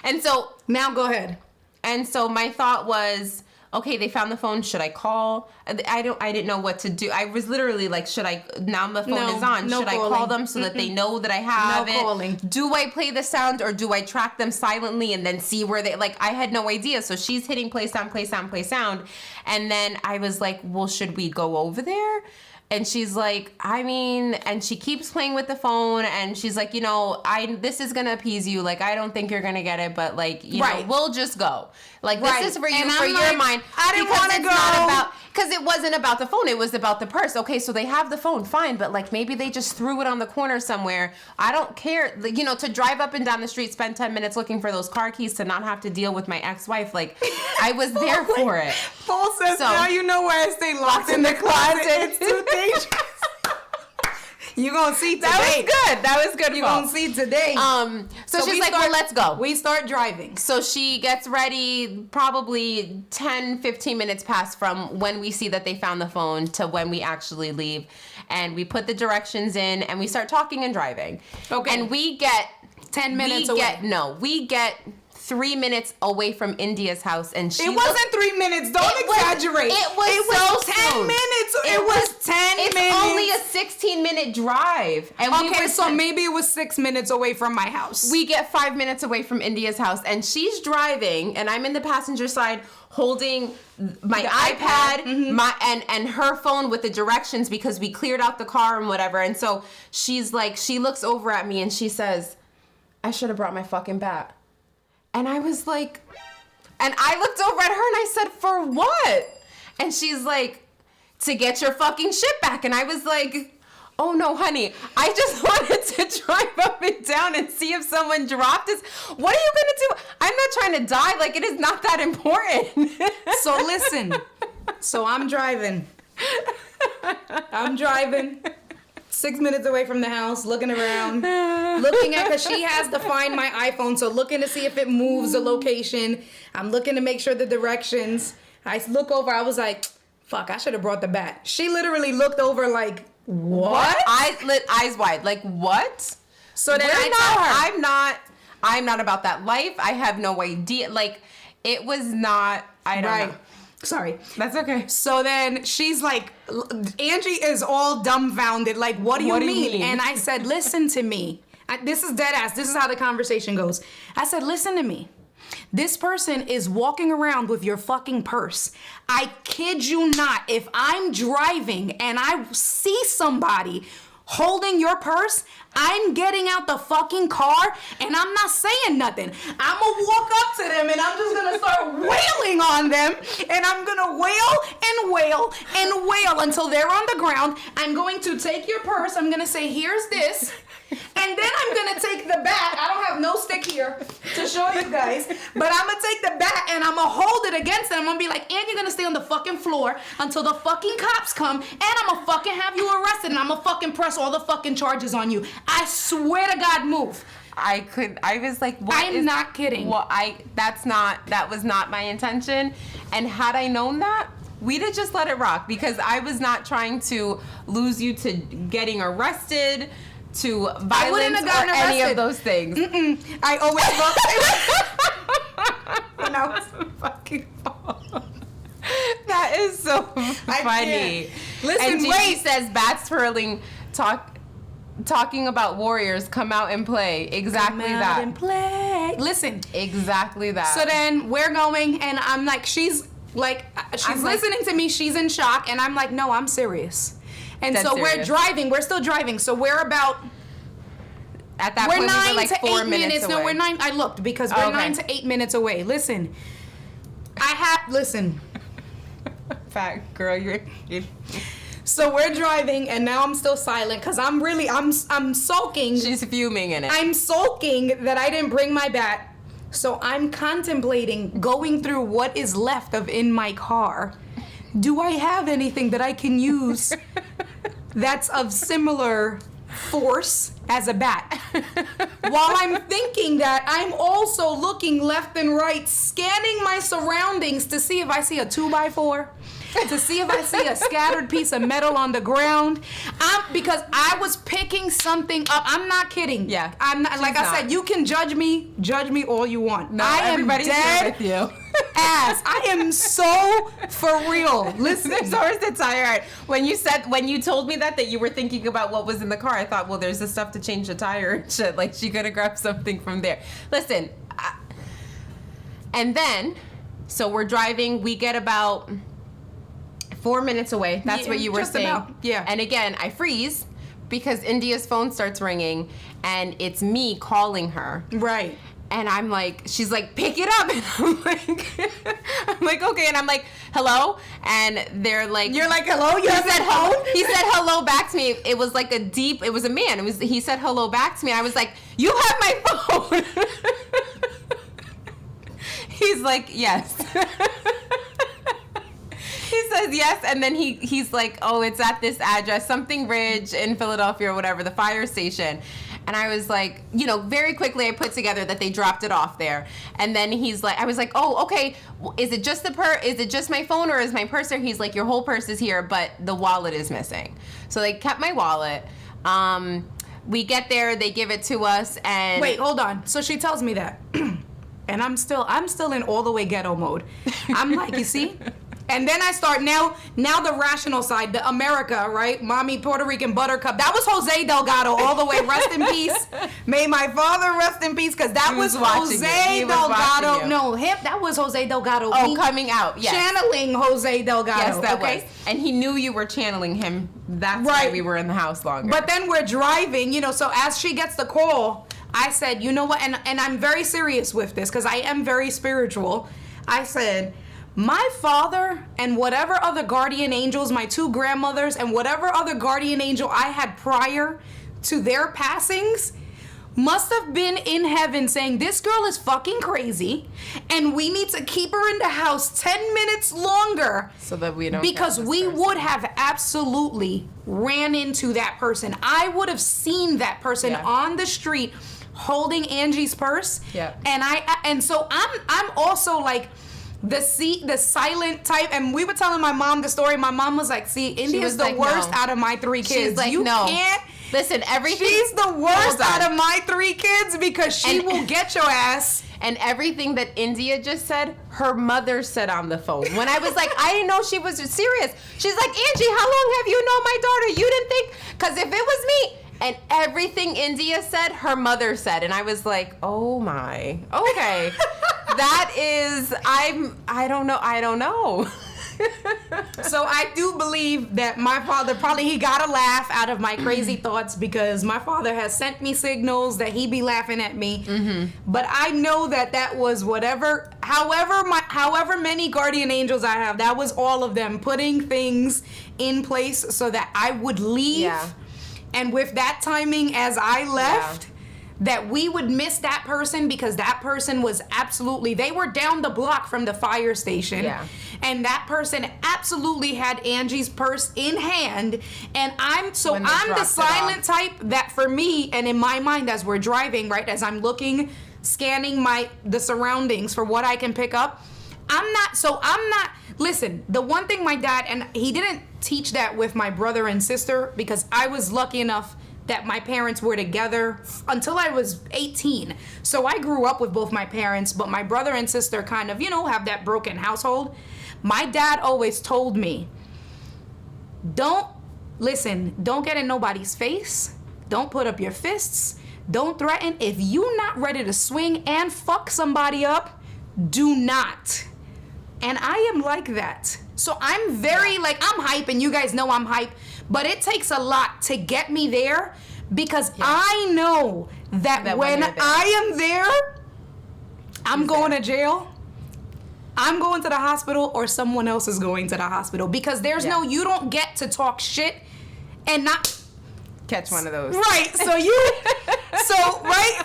And so now go ahead. And so my thought was, okay, they found the phone. Should I call? I didn't know what to do. I was literally should I? Now the phone is on. Should I call them so that they know that I have it? No calling. Do I play the sound or do I track them silently and then see where they? I had no idea. So she's hitting play sound, play sound, play sound, and then I was like, well, should we go over there? And she's like, and she keeps playing with the phone, and she's like, this is gonna appease you. I don't think you're gonna get it, but we'll just go. This is for you, and for your mind. I didn't want to go. Because it wasn't about the phone, it was about the purse. Okay, so they have the phone, fine, but maybe they just threw it on the corner somewhere. I don't care, to drive up and down the street, spend 10 minutes looking for those car keys to not have to deal with my ex-wife. I was there for it. Paul says, now you know where I stay locked in the closet. It's too dangerous. You're going to see today. That was good. You're going to see today. So she's like, well, let's go. We start driving. So she gets ready probably 10, 15 minutes past from when we see that they found the phone to when we actually leave. And we put the directions in and we start talking and driving. Okay. And we get 10 minutes away. We get 3 minutes away from India's house, and she It wasn't 3 minutes. Don't exaggerate. It was so 10 soon. minutes. It was 10 minutes. It's only a 16-minute drive. And Okay, so maybe it was 6 minutes away from my house. we get 5 minutes away from India's house, and she's driving, and I'm in the passenger side holding my iPad, and her phone with the directions because we cleared out the car and whatever. And so she's like, she looks over at me and she says, I should have brought my fucking bat. And I was like, and I looked over at her and I said, for what? And she's like, to get your fucking shit back. And I was like, oh no, honey, I just wanted to drive up and down and see if someone dropped this. What are you gonna do? I'm not trying to die. Like, it is not that important. So listen. So I'm driving. 6 minutes away from the house, looking around, looking at, because she has to find my iPhone, so looking to see if it moves the location. I'm looking to make sure the directions. I look over, I was like, fuck, I should have brought the bat. She literally looked over like, what? Eyes wide. Like, what? So then I'm not about that life. I have no idea. Like, it was not, I don't know. Sorry. That's okay. So then she's like, Angie is all dumbfounded. Like, what do you mean? And I said, listen to me. This is dead ass. This is how the conversation goes. I said, listen to me. This person is walking around with your fucking purse. I kid you not. If I'm driving and I see somebody holding your purse, I'm getting out the fucking car and I'm not saying nothing. I'm gonna walk up to them and I'm just gonna start wailing on them, and I'm gonna wail and wail and wail until they're on the ground. I'm going to take your purse. I'm gonna say, here's this. And then I'm gonna take the bat. I don't have no stick here to show you guys, but I'm gonna take the bat and I'm gonna hold it against them. I'm gonna be like, and you're gonna stay on the fucking floor until the fucking cops come, and I'm gonna fucking have you arrested, and I'm gonna fucking press all the fucking charges on you. I swear to God, move. I was like, what? I'm not kidding. Well, that was not my intention. And had I known that, we'd have just let it rock, because I was not trying to lose you to getting arrested, to violence, or any of those things. I always look when I was fucking phone. That is so funny. Listen, and Gigi wait. says bats twirling, talking about warriors, come out and play. Exactly Come out that. and play. Listen. Exactly that. So then we're going, and I'm like, she's listening to me. She's in shock, and I'm like, no, I'm serious. And Dead so serious. we're driving. We're still driving. So we're about. At that We're point, 9 we were like to 4 8 minutes away. No, we're 9. I looked because we're Okay. 9 to 8 minutes away. Listen. Listen. Fat girl, you're. So we're driving, and now I'm still silent because I'm sulking. She's fuming in it. I'm sulking that I didn't bring my bat. So I'm contemplating going through what is left of in my car. Do I have anything that I can use that's of similar force as a bat? While I'm thinking that, I'm also looking left and right, scanning my surroundings to see if I see a 2x4. To see if I see a scattered piece of metal on the ground. Because I was picking something up. I'm not kidding. Yeah. I'm not. Like I said, you can judge me all you want. No, I am everybody's dead here with you. ass. I am so for real. Listen. There's always the tire. When you told me that you were thinking about what was in the car, I thought, well, there's the stuff to change the tire and shit. Like, she could have grabbed something from there. Listen. And then, so we're driving. We get about 4 minutes away. That's what you were saying. About, yeah. And again, I freeze because India's phone starts ringing, and it's me calling her. Right. And I'm like, she's like, pick it up. And I'm like, okay. And I'm like, hello. And they're like, You're like, hello? You he said hello. He said hello back to me. It was like it was a man. He said hello back to me. I was like, you have my phone. He's like, yes. He says yes, and then he's like, oh, it's at this address, something Ridge in Philadelphia or whatever, the fire station. And I was like, very quickly I put together that they dropped it off there. And then he's like, I was like, oh, okay, is it just is it just my phone, or is my purse there? He's like, your whole purse is here, but the wallet is missing. So they kept my wallet. We get there, they give it to us, and Wait, hold on. So she tells me that. And I'm still in all the way ghetto mode. I'm like, you see? And then I start now the rational side, the America, right? Mommy Puerto Rican buttercup. That was Jose Delgado all the way. Rest in peace. May my father rest in peace, because that was Jose Delgado. No, that was Jose Delgado. Oh, coming out. Yes. Channeling Jose Delgado. Yes, that was. And he knew you were channeling him. That's why we were in the house longer. But then we're driving, so as she gets the call, I said, you know what? And I'm very serious with this, because I am very spiritual. I said, my father and whatever other guardian angels, my two grandmothers, and whatever other guardian angel I had prior to their passings must have been in heaven saying, this girl is fucking crazy and we need to keep her in the house 10 minutes longer. So that we don't. Because we would have absolutely ran into that person. I would have seen that person on the street holding Angie's purse. Yeah. And so I'm also like, the silent type, and we were telling my mom the story. My mom was like, see, India's the worst out of my 3 kids. She's like, you can't. Listen, everything. She's the worst out of my 3 kids, because she will get your ass. And everything that India just said, her mother said on the phone. When I was like, I didn't know she was serious. She's like, Angie, how long have you known my daughter? You didn't think? Because if it was me. And everything India said, her mother said. And I was like, oh my. Okay. That is, I don't know. So I do believe that my father he got a laugh out of my crazy thoughts, because my father has sent me signals that he be laughing at me. Mm-hmm. But I know that was however many guardian angels I have, that was all of them putting things in place so that I would leave. Yeah. And with that timing as I left, that we would miss that person, because that person was they were down the block from the fire station. Yeah. And that person absolutely had Angie's purse in hand. And I'm the silent type that, for me, and in my mind as we're driving, right, as I'm scanning the surroundings for what I can pick up, listen, the one thing my dad, and he didn't teach that with my brother and sister, because I was lucky enough that my parents were together until I was 18. So I grew up with both my parents, but my brother and sister kind of, have that broken household. My dad always told me, don't get in nobody's face. Don't put up your fists. Don't threaten. If you're not ready to swing and fuck somebody up, do not. And I am like that. So I'm very I'm hype, and you guys know I'm hype, but it takes a lot to get me there, because I know that when I am there, I'm going to jail, I'm going to the hospital, or someone else is going to the hospital, because there's you don't get to talk shit and not catch one of those. Right.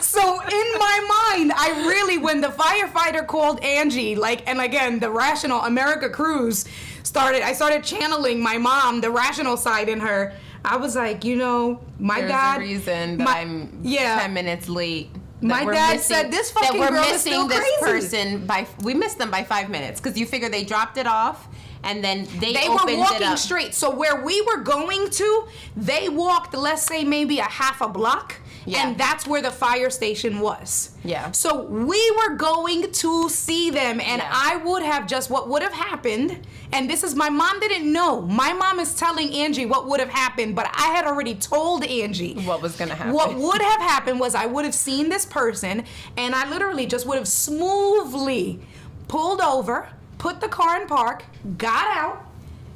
So in my mind, I really, when the firefighter called Angie, and again, the rational America cruise I started channeling my mom, the rational side in her. I was like, my dad. There's a reason that I'm 10 minutes late. My dad said this fucking girl is still crazy. Person we missed them by 5 minutes, because you figure they dropped it off. And then they were walking straight. So where we were going to, they walked, let's say, maybe a half a block. Yeah. And that's where the fire station was. Yeah. So we were going to see them, and I would have what would have happened, and this is, my mom didn't know. My mom is telling Angie what would have happened, but I had already told Angie what was going to happen. What would have happened was I would have seen this person, and I literally just would have smoothly pulled over, put the car in park, got out,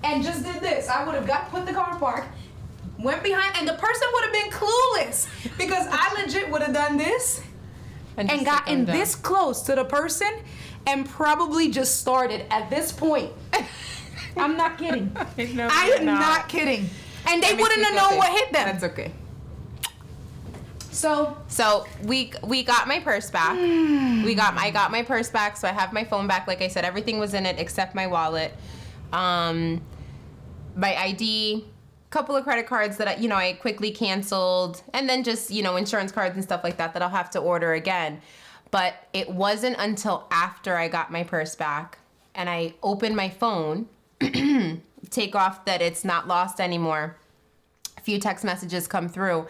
and just did this. I would have put the car in park, went behind, and the person would have been clueless, because I legit would have done this and gotten this close to the person and probably just started at this point. I'm not kidding. I am not kidding. And they wouldn't have known what hit them. That's okay. So we got my purse back. I got my purse back, so I have my phone back. Like I said, everything was in it except my wallet, my ID, couple of credit cards that I quickly canceled, and then just insurance cards and stuff like that I'll have to order again. But it wasn't until after I got my purse back and I opened my phone, take off that it's not lost anymore. A few text messages come through,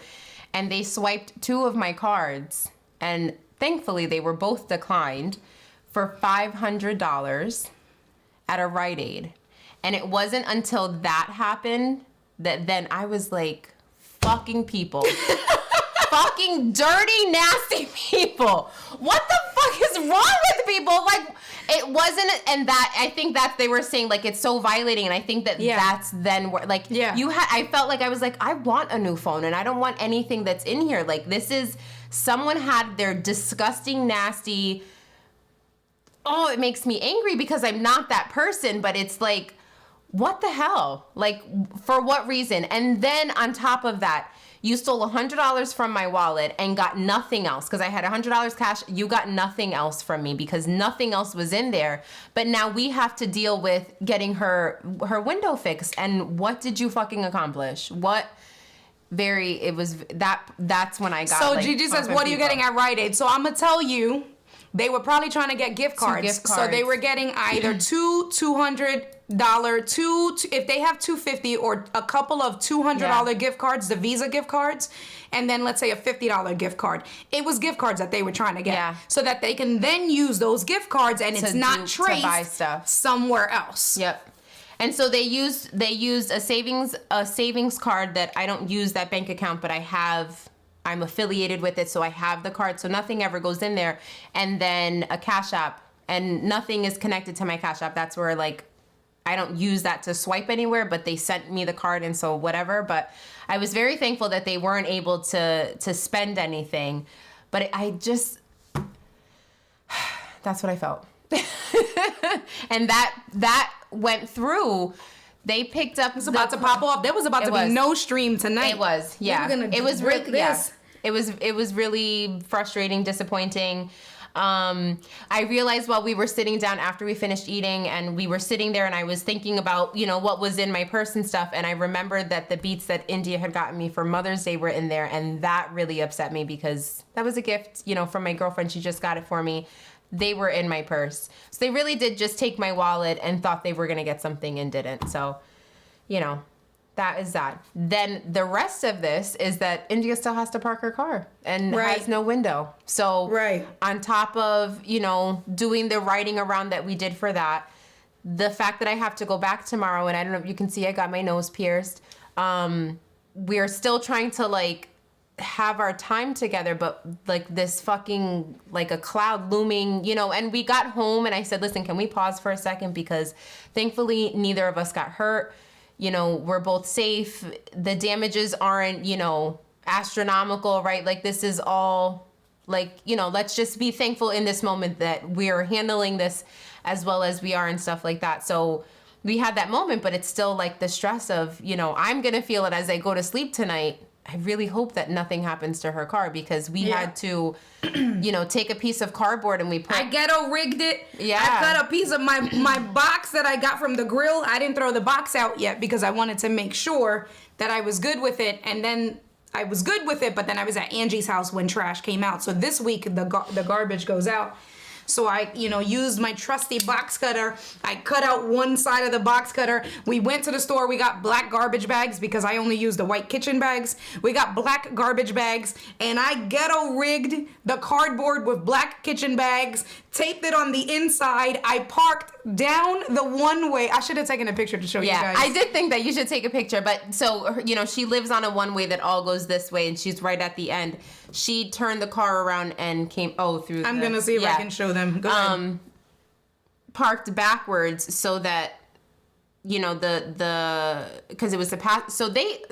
and they swiped 2 of my cards, and thankfully they were both declined for $500 at a Rite Aid. And it wasn't until that happened that then I was like, fucking people. Fucking dirty, nasty people. What the fuck is wrong with people? Like, it wasn't, and that, I think that they were saying, like, it's so violating, and I think that that's then where, like, I felt like I was like, I want a new phone, and I don't want anything that's in here. Like, this is, someone had their disgusting, nasty, it makes me angry because I'm not that person, but it's like, what the hell? Like, for what reason? And then on top of that, you stole $100 from my wallet and got nothing else because I had $100 cash. You got nothing else from me because nothing else was in there. But now we have to deal with getting her window fixed. And what did you fucking accomplish? That's when I got. So Gigi says, what are you getting at Rite Aid? So I'm gonna tell you, they were probably trying to get gift cards. So they were getting either two $200, if they have $250 or a couple of $200 gift cards, the Visa gift cards, and then let's say a $50 gift card. It was gift cards that they were trying to get, so that they can then use those gift cards and it's not traced to buy stuff somewhere else. Yep. And so they used a savings card that I don't use that bank account, but I'm affiliated with it, so I have the card, so nothing ever goes in there. And then a Cash App, and nothing is connected to my Cash App. That's where, like, I don't use that to swipe anywhere, but they sent me the card, and so whatever. But I was very thankful that they weren't able to spend anything. But that's what I felt. And that went through. They picked up. It was about to pop off. There was about to be no stream tonight. It was, yeah. It was really, It was really frustrating, disappointing. I realized while we were sitting down after we finished eating, and we were sitting there, and I was thinking about, what was in my purse and stuff, and I remembered that the beats that India had gotten me for Mother's Day were in there, and that really upset me because that was a gift, from my girlfriend. She just got it for me. They were in my purse. So they really did just take my wallet and thought they were going to get something and didn't. So, that is that. Then the rest of this is that India still has to park her car and has no window. So on top of, doing the writing around that we did for that, the fact that I have to go back tomorrow, and I don't know if you can see, I got my nose pierced. We're still trying to have our time together, but this fucking, a cloud looming, and we got home and I said, listen, can we pause for a second? Because thankfully neither of us got hurt. We're both safe. The damages aren't, astronomical, right? This is all let's just be thankful in this moment that we're handling this as well as we are and stuff like that. So we had that moment, but it's still the stress of, I'm going to feel it as I go to sleep tonight. I really hope that nothing happens to her car because we had to, take a piece of cardboard and we put... I ghetto rigged it. Yeah. I cut a piece of my box that I got from the grill. I didn't throw the box out yet because I wanted to make sure that I was good with it. And then I was good with it, but then I was at Angie's house when trash came out. So this week the garbage goes out. So I, used my trusty box cutter. I cut out one side of the box cutter. We went to the store. We got black garbage bags because I only use the white kitchen bags. We got black garbage bags, and I ghetto rigged the cardboard with black kitchen bags, taped it on the inside. I parked down the one way. I should have taken a picture to show you guys. I did think that you should take a picture, but so, she lives on a one way that all goes this way, and she's right at the end. She turned the car around and came through. I'm gonna see if I can show them. Go ahead. Parked backwards so that because it was the path. So they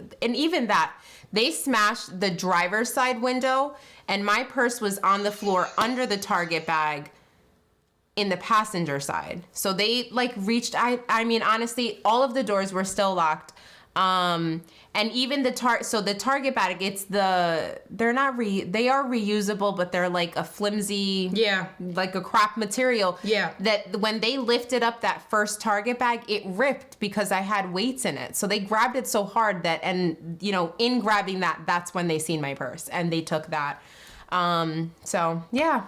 smashed the driver's side window, and my purse was on the floor under the Target bag in the passenger side. So they reached. I mean honestly, all of the doors were still locked. And even the Target bag, they are reusable, but they're a flimsy, a crap material. Yeah. That when they lifted up that first Target bag, it ripped because I had weights in it. So they grabbed it so hard in grabbing that's when they seen my purse and they took that. So yeah.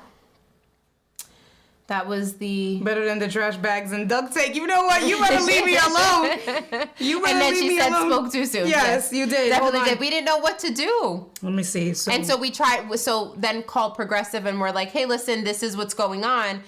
That was the... Better than the trash bags and duct tape. You know what? You better leave me alone. You better And then leave she me said alone. spoke too soon. Yes, you did. Definitely Hold on. did. We didn't know what to do. Let me see. And so we tried, so then called Progressive and we're like, hey, listen, this is what's going on.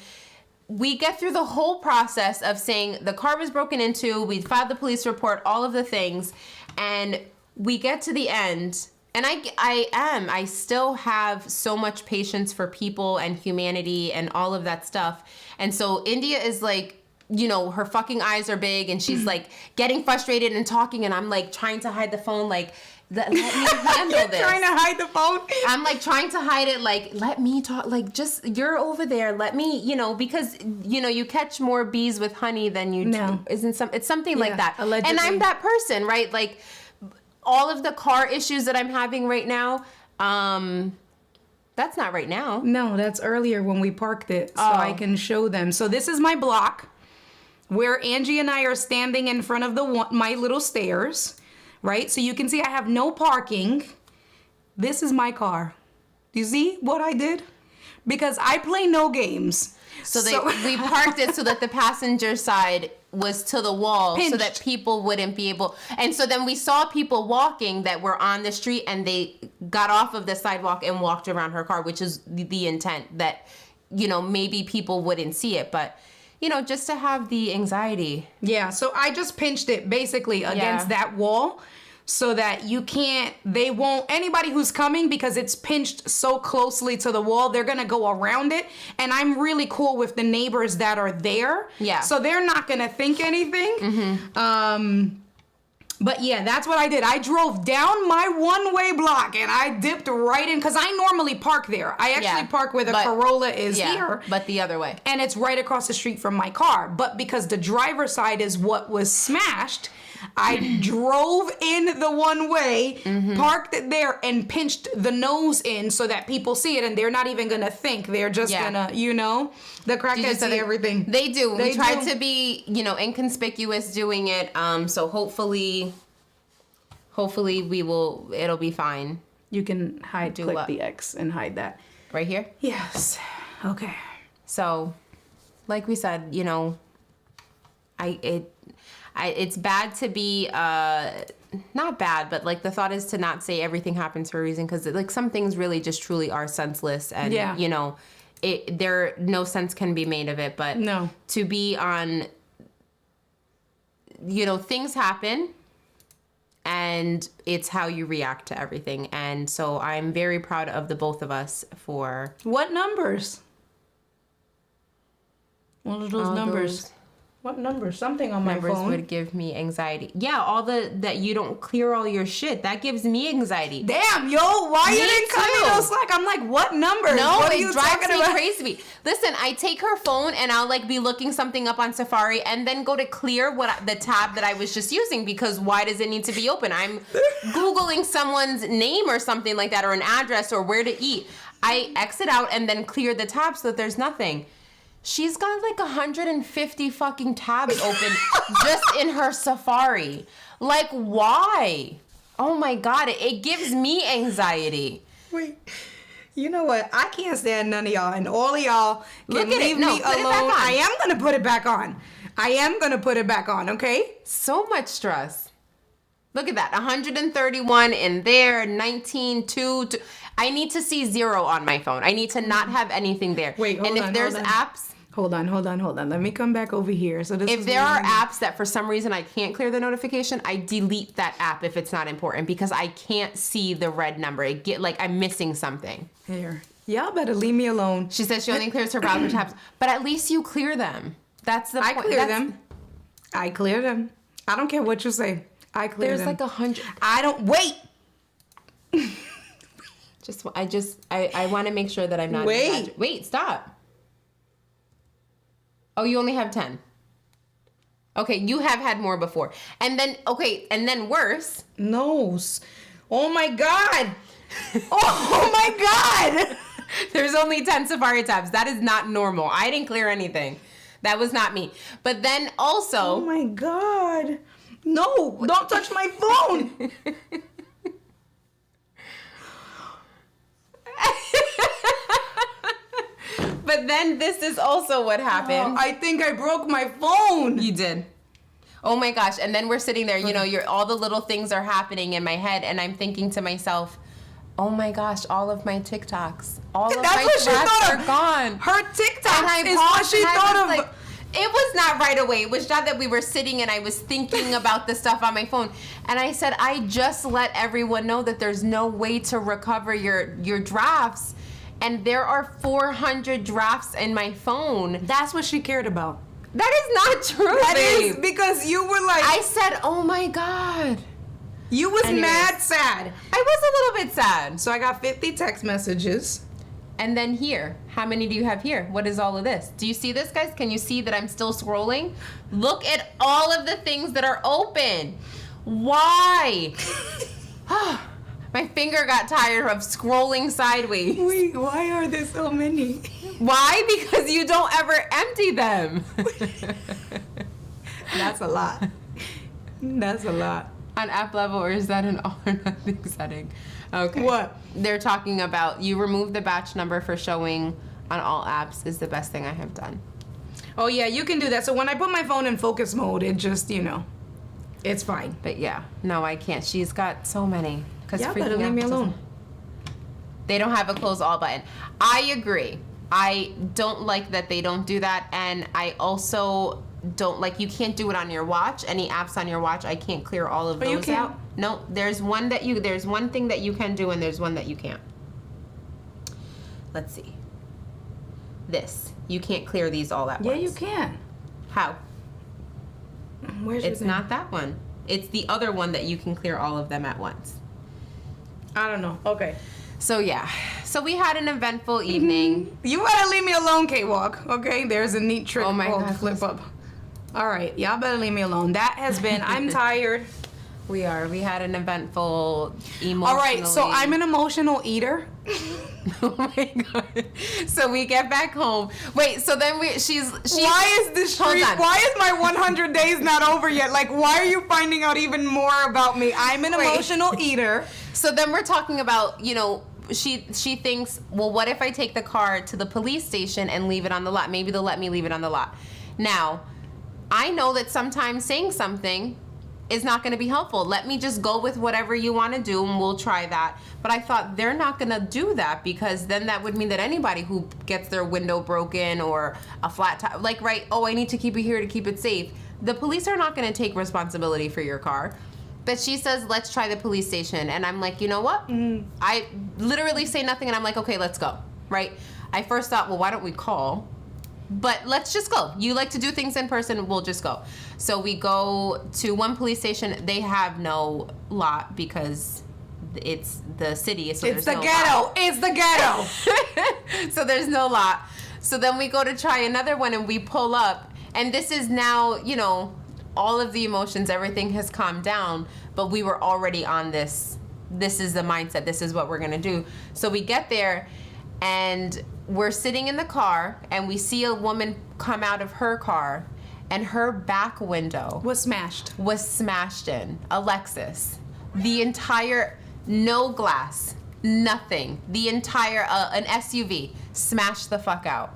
We get through the whole process of saying the car was broken into, we filed the police report, all of the things, and we get to the end. And I still have so much patience for people and humanity and all of that stuff. And so India is like, you know, her fucking eyes are big and she's like getting frustrated and talking, and I'm like trying to hide the phone, like, let me handle You're this. trying to hide the phone? I'm like trying to hide it, like, let me talk, like, just, you're over there, let me, you know, because, you know, you catch more bees with honey than you do. It's something like that. Allegedly. And I'm that person, right? Like, all of the car issues that I'm having right now, that's not right now. No, that's earlier when we parked it, so I can show them. So this is my block where Angie and I are standing in front of my little stairs, right? So you can see I have no parking. This is my car. Do you see what I did? Because I play no games. So we parked it so that the passenger side was to the wall, Pinched. so that people wouldn't be able. And so then we saw people walking that were on the street, and they got off of the sidewalk and walked around her car, which is the intent, that, you know, maybe people wouldn't see it, but, you know, just to have the anxiety. Yeah, so I just pinched it basically against that wall so that anybody who's coming, because it's pinched so closely to the wall, they're gonna go around it. And I'm really cool with the neighbors that are there. Yeah. So they're not gonna think anything. But yeah, that's what I did. I drove down my one-way block and I dipped right in, because I normally park there. I actually park where the Corolla is here. But the other way. And it's right across the street from my car. But because the driver's side is what was smashed, I drove in the one way, parked it there, and pinched the nose in so that people see it, and they're not even gonna think. They're just gonna, you know, the crackheads see everything. They do. They we tried do. to be, you know, inconspicuous doing it. So hopefully it'll be fine. You can click what? the X and hide that. Right here? Yes. Okay. So, like we said, you know, it's bad to be, not bad, but like the thought is to not say everything happens for a reason, because like some things really just truly are senseless, and you know, no sense can be made of it, but no, to be on, you know, things happen, and it's how you react to everything. And so I'm very proud of the both of us for... What numbers? What are those numbers? What numbers? Something on my phone. Numbers would give me anxiety. Yeah, all that you don't clear all your shit. That gives me anxiety. Damn, yo, why you didn't cut me no slack? I'm like, what numbers? No, what are it you drives talking me about? crazy. Listen, I take her phone and I'll like be looking something up on Safari and then go to clear the tab that I was just using, because why does it need to be open? I'm Googling someone's name or something like that, or an address, or where to eat. I exit out and then clear the tab so that there's nothing. She's got like 150 fucking tabs open just in her Safari. Like, why? Oh my God, it gives me anxiety. Wait, you know what? I can't stand none of y'all, and all of y'all can leave me put it back alone. on. I am gonna put it back on. I am gonna put it back on, okay? So much stress. Look at that, 131 in there, 19, 2. I need to see 0 on my phone. I need to not have anything there. Wait, hold and if on, there's hold on. apps... Hold on. Let me come back over here. So this If is there what are I'm doing. apps that for some reason I can't clear the notification, I delete that app if it's not important, because I can't see the red number. It get like I'm missing something. Here. Y'all better leave me alone. She says she only clears her browser tabs, but at least you clear them. That's the point. I clear them. I don't care what you say. I clear There's them. like 100. I don't wait. I want to make sure that I'm not. Wait, stop. Oh, you only have 10. Okay, you have had more before. And then worse. No. Oh my God. Oh my God. There's only 10 Safari tabs. That is not normal. I didn't clear anything. That was not me. But then also... Oh my God. No, don't touch my phone. But then this is also what happened. Oh, I think I broke my phone. You did. Oh my gosh. And then we're sitting there, you know, all the little things are happening in my head, and I'm thinking to myself, oh my gosh, all of my TikToks, all of my drafts are gone. Her TikTok is paused what she and I thought was of. like, it was not right away. It was not that we were sitting and I was thinking about the stuff on my phone. And I said, I just let everyone know that there's no way to recover your drafts. And there are 400 drafts in my phone. That's what she cared about. That is not true, That babe. is because you were like, I said, oh my God. you was Anyways. mad sad. I was a little bit sad. So I got 50 text messages. And then here, how many do you have here? What is all of this? Do you see this, guys? Can you see that I'm still scrolling? Look at all of the things that are open. Why? My finger got tired of scrolling sideways. Wait, why are there so many? Why? Because you don't ever empty them. That's a lot. That's a lot. On app level, or is that an all or nothing setting? Okay. What? They're talking about you remove the batch number for showing on all apps is the best thing I have done. Oh yeah, you can do that. So when I put my phone in focus mode, it just, you know, it's fine. But yeah, no, I can't. She's got so many. Yeah, better leave me alone. They don't have a close all button. I agree. I don't like that they don't do that, and I also don't like, you can't do it on your watch. Any apps on your watch, I can't clear all of those you can't. out. No, there's one thing that you can do, and there's one that you can't. Let's see. This. You can't clear these all at Yeah, once. you can. How? Where's your It's thing? not that one. It's the other one that you can clear all of them at once. I don't know. Okay. So yeah. So we had an eventful evening. You better leave me alone, K-Walk. Okay, there's a neat trick Oh my called God. flip up. All right, y'all better leave me alone. That has been, I'm tired. We had an eventful, emotional. All right, so I'm an emotional eater. Oh my God. So we get back home. Wait, so then she's Why is this Hold streak, on. why is my 100 days not over yet? Like, why are you finding out even more about me? I'm an Wait. emotional eater. So then we're talking about, you know, she thinks, well, what if I take the car to the police station and leave it on the lot? Maybe they'll let me leave it on the lot. Now, I know that sometimes saying something is not going to be helpful. Let me just go with whatever you want to do, and we'll try that. But I thought they're not going to do that, because then that would mean that anybody who gets their window broken or a flat tire, like, right, oh, I need to keep it here to keep it safe. The police are not going to take responsibility for your car. But she says, let's try the police station. And I'm like, you know what? I literally say nothing, and I'm like, okay, let's go, right? I first thought, well, why don't we call? But let's just go. You like to do things in person, we'll just go. So we go to one police station. They have no lot because it's the city. So It's there's the no ghetto. lot. It's the ghetto. So there's no lot. So then we go to try another one, and we pull up. And this is now, you know, all of the emotions, everything has calmed down, but we were already on this. This is the mindset. This is what we're going to do. So we get there, and we're sitting in the car, and we see a woman come out of her car, and her back window Was smashed. was smashed in. A Lexus. The entire, no glass, nothing. The entire, an SUV smashed the fuck out.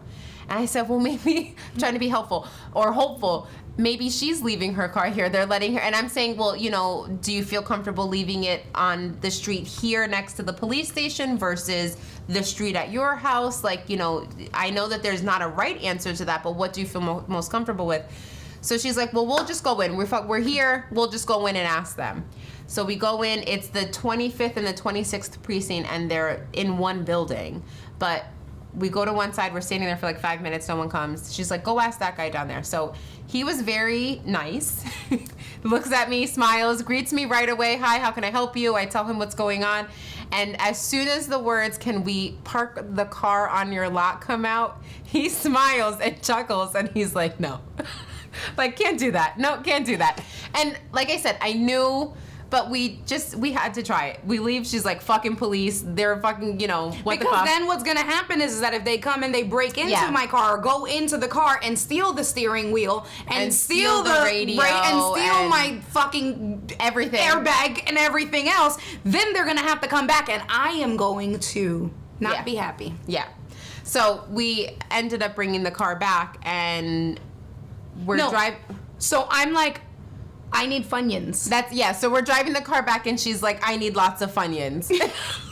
And I said, well, maybe, I'm trying to be helpful or hopeful, maybe she's leaving her car here. They're letting her, and I'm saying, well, you know, do you feel comfortable leaving it on the street here next to the police station versus the street at your house? Like, you know, I know that there's not a right answer to that, but what do you feel most comfortable with? So she's like, well, we'll just go in. We're here. We'll just go in and ask them. So we go in. It's the 25th and the 26th precinct, and they're in one building. But we go to one side. We're standing there for like 5 minutes. No one comes. She's like, go ask that guy down there. So he was very nice. Looks at me, smiles, greets me right away. Hi, how can I help you? I tell him what's going on. And as soon as the words, can we park the car on your lot, come out, he smiles and chuckles, and he's like, no. Like, can't do that. No, can't do that. And like I said, I knew, but we had to try it. We leave, she's like, fucking police. They're fucking, you know, what the fuck. Because then what's gonna happen is that if they come and they break into my car, go into the car and steal the steering wheel and steal the radio and steal and my fucking everything, airbag and everything else, then they're gonna have to come back, and I am going to not be happy. Yeah. So we ended up bringing the car back, and we're No. driving. So I'm like, I need Funyuns. So we're driving the car back, and she's like, I need lots of Funyuns.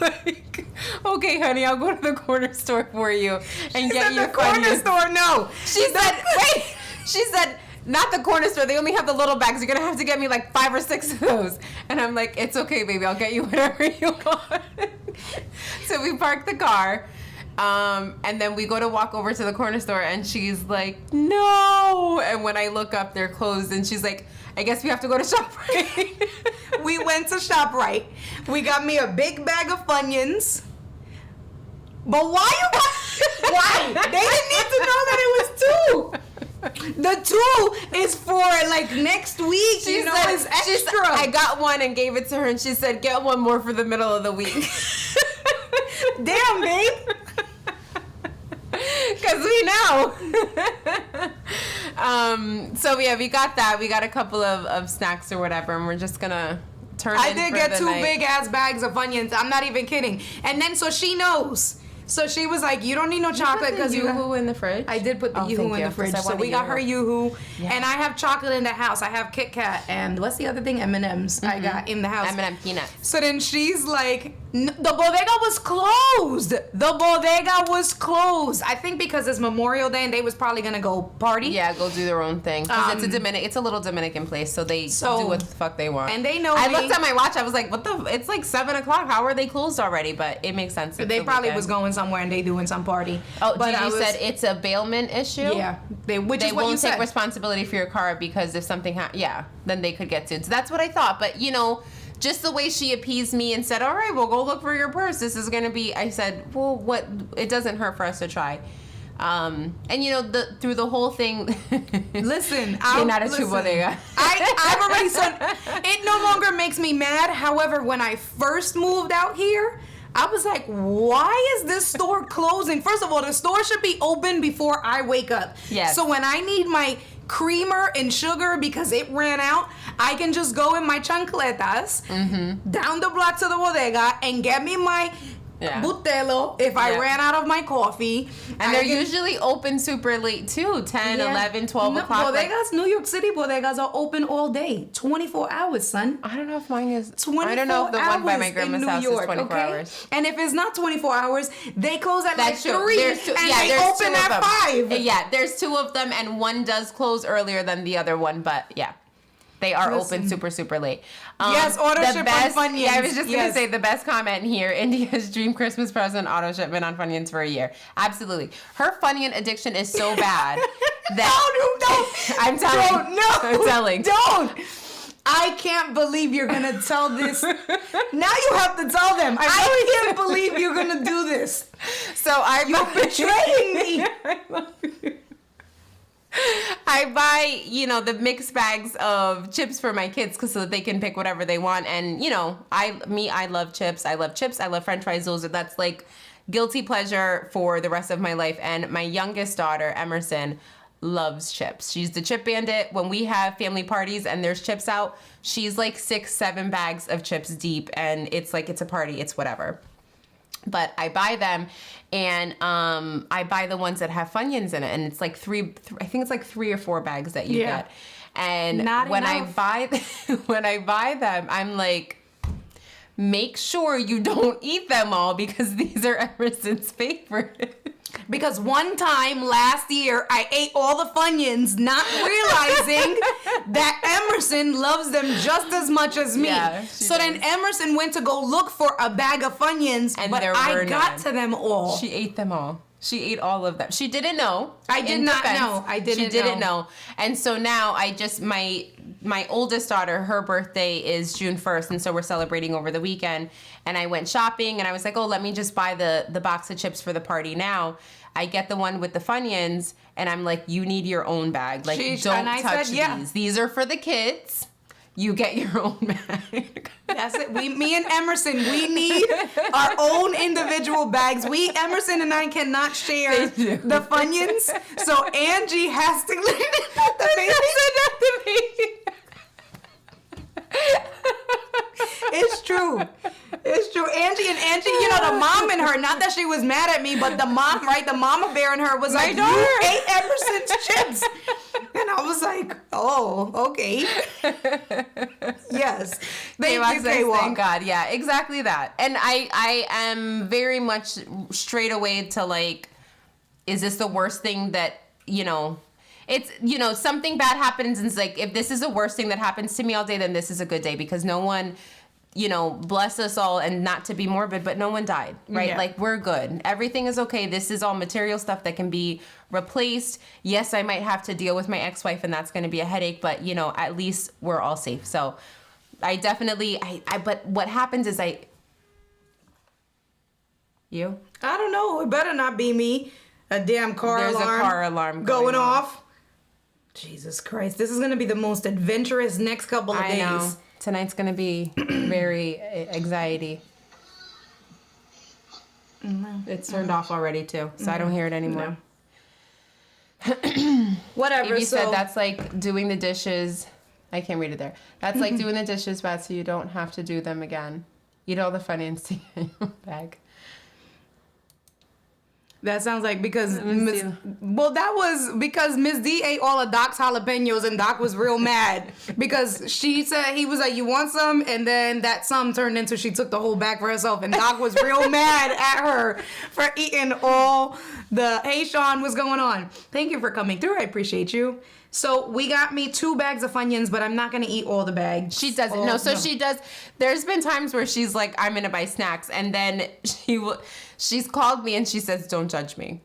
Like, okay, honey, I'll go to the corner store for you and get you the corner Funyuns. store. No, She said, wait. She said, not the corner store. They only have the little bags. You're gonna have to get me like 5 or 6 of those. And I'm like, it's okay, baby. I'll get you whatever you want. So we park the car. And then we go to walk over to the corner store, and she's like, no. And when I look up, they're closed. And she's like, I guess we have to go to ShopRite. we went to ShopRite. We got me a big bag of Funyuns. But why you got... Why? They didn't need to know that it was 2. The 2 is for like next week. She said, it's extra. I got one and gave it to her, and she said, get one more for the middle of the week. Damn, babe. Because we know. So yeah, we got that. We got a couple of snacks or whatever, and we're just gonna turn. I in did for get the 2 night. big ass bags of Funyuns. I'm not even kidding. And then so she knows. So she was like, "You don't need no chocolate because you." Yoo-hoo in the fridge. I did put the thank Yoo-hoo in you, the fridge. 'cause I So wanted we got her Yoo-hoo, Yeah. and I have chocolate in the house. I have Kit Kat and what's the other thing? M&Ms. I got in the house. M&M peanuts. So then she's like, the bodega was closed. The bodega was closed. I think because it's Memorial Day and they was probably gonna go party. Yeah, go do their own thing. 'Cause it's a little Dominican place, so they do what the fuck they want. And they know I me. looked at my watch. I was like, what the? It's like 7 o'clock. How are they closed already? But it makes sense. It's They the probably weekend. was going somewhere and they doing some party. Oh, but Gigi said it's a bailment issue. yeah, They which is what you won't take said. responsibility for your car because if something then they could get sued. So that's what I thought. But just the way she appeased me and said, all right, we'll go look for your purse. This is going to be, I said, well, what? It doesn't hurt for us to try. And through the whole thing. Listen, bodega. I've already said it no longer makes me mad. However, when I first moved out here, I was like, why is this store closing? First of all, the store should be open before I wake up. Yes. So when I need my creamer and sugar because it ran out, I can just go in my chancletas down the block to the bodega and get me my Butelo if I ran out of my coffee. And they're usually open super late too, 10, 11, 12 o'clock. Bodegas, New York City bodegas are open all day, 24 hours, son. I don't know if mine is. 24 I don't know if the one by hours my in grandma's New house York, is 24 okay? hours. And if it's not 24 hours, they close at That's like true. 3 There's two, and yeah, they there's open two of at them. 5. Yeah, there's 2 of them, and one does close earlier than the other one, but yeah. They are open super, super late. Yes, auto ship on Funyuns. Yeah, I was just going to Yes. say the best comment here. India's dream Christmas present, auto shipment on Funyuns for a year. Absolutely. Her Funyun addiction is so bad that... No. I'm telling. I'm telling. Don't. I can't believe you're going to tell this. Now you have to tell them. I can't believe you're going to do this. So You're betraying me. I love you. I buy, the mixed bags of chips for my kids so that they can pick whatever they want. And, I love chips. I love chips. I love French fries. That's like guilty pleasure for the rest of my life. And my youngest daughter, Emerson, loves chips. She's the chip bandit. When we have family parties and there's chips out, she's like 6, 7 bags of chips deep. And it's like, it's a party. It's whatever. But I buy them, and I buy the ones that have Funyuns in it, and it's like I think it's like 3 or 4 bags that you get. And when I buy them, I'm like, make sure you don't eat them all because these are Emerson's favorite. Because one time last year, I ate all the Funyuns, not realizing that Emerson loves them just as much as me. Yeah, so then Emerson went to go look for a bag of Funyuns, And but there I were got none. to them all. She ate them all. She ate all of them. She didn't know. I did in not defense. know. I didn't She didn't know. know. And so now my oldest daughter, her birthday is June 1st, and so we're celebrating over the weekend. And I went shopping, and I was like, oh, let me just buy the box of chips for the party now. I get the one with the Funyuns, and I'm like, you need your own bag. Like, don't and I touch said, yeah. these. These are for the kids. You get your own bag. That's it. Me and Emerson, we need our own individual bags. Emerson and I cannot share the Funyuns. So Angie has to the baby. It's true. It's true. Angie, you know, the mom in her, not that she was mad at me, but the mom, right? The mama bear in her was like, you ate Emerson's chips. And I was like, oh, okay. Yes. Thank God. Yeah, exactly that. And I am very much straight away to like, is this the worst thing that, you know, it's, you know, something bad happens and it's like, if this is the worst thing that happens to me all day, then this is a good day because no one, you know, bless us all, and not to be morbid, but no one died, right? Yeah. Like, we're good. Everything is okay. This is all material stuff that can be replaced. Yes, I might have to deal with my ex-wife and that's going to be a headache, but, you know, at least we're all safe. So I definitely, but what happens is you? I don't know. It better not be me. A damn There's a car alarm going off. Jesus Christ. This is going to be the most adventurous next couple of days. I know. Tonight's going to be very anxiety. It's turned off already, too, so I don't hear it anymore. No. Whatever. Evie said that's like doing the dishes. I can't read it there. That's like doing the dishes, Beth, so you don't have to do them again. Eat all the Funyuns in your bag. That sounds like because that was because Miss D ate all of Doc's jalapenos and Doc was real mad because she said he was like, you want some? And then that some turned into she took the whole bag for herself and Doc was real mad at her for eating all the, hey Sean, what's going on? Thank you for coming through. I appreciate you. So we got me 2 bags of Funyuns, but I'm not going to eat all the bags. She doesn't. No, so she does. There's been times where she's like, I'm going to buy snacks. And then she's called me and she says, don't judge me.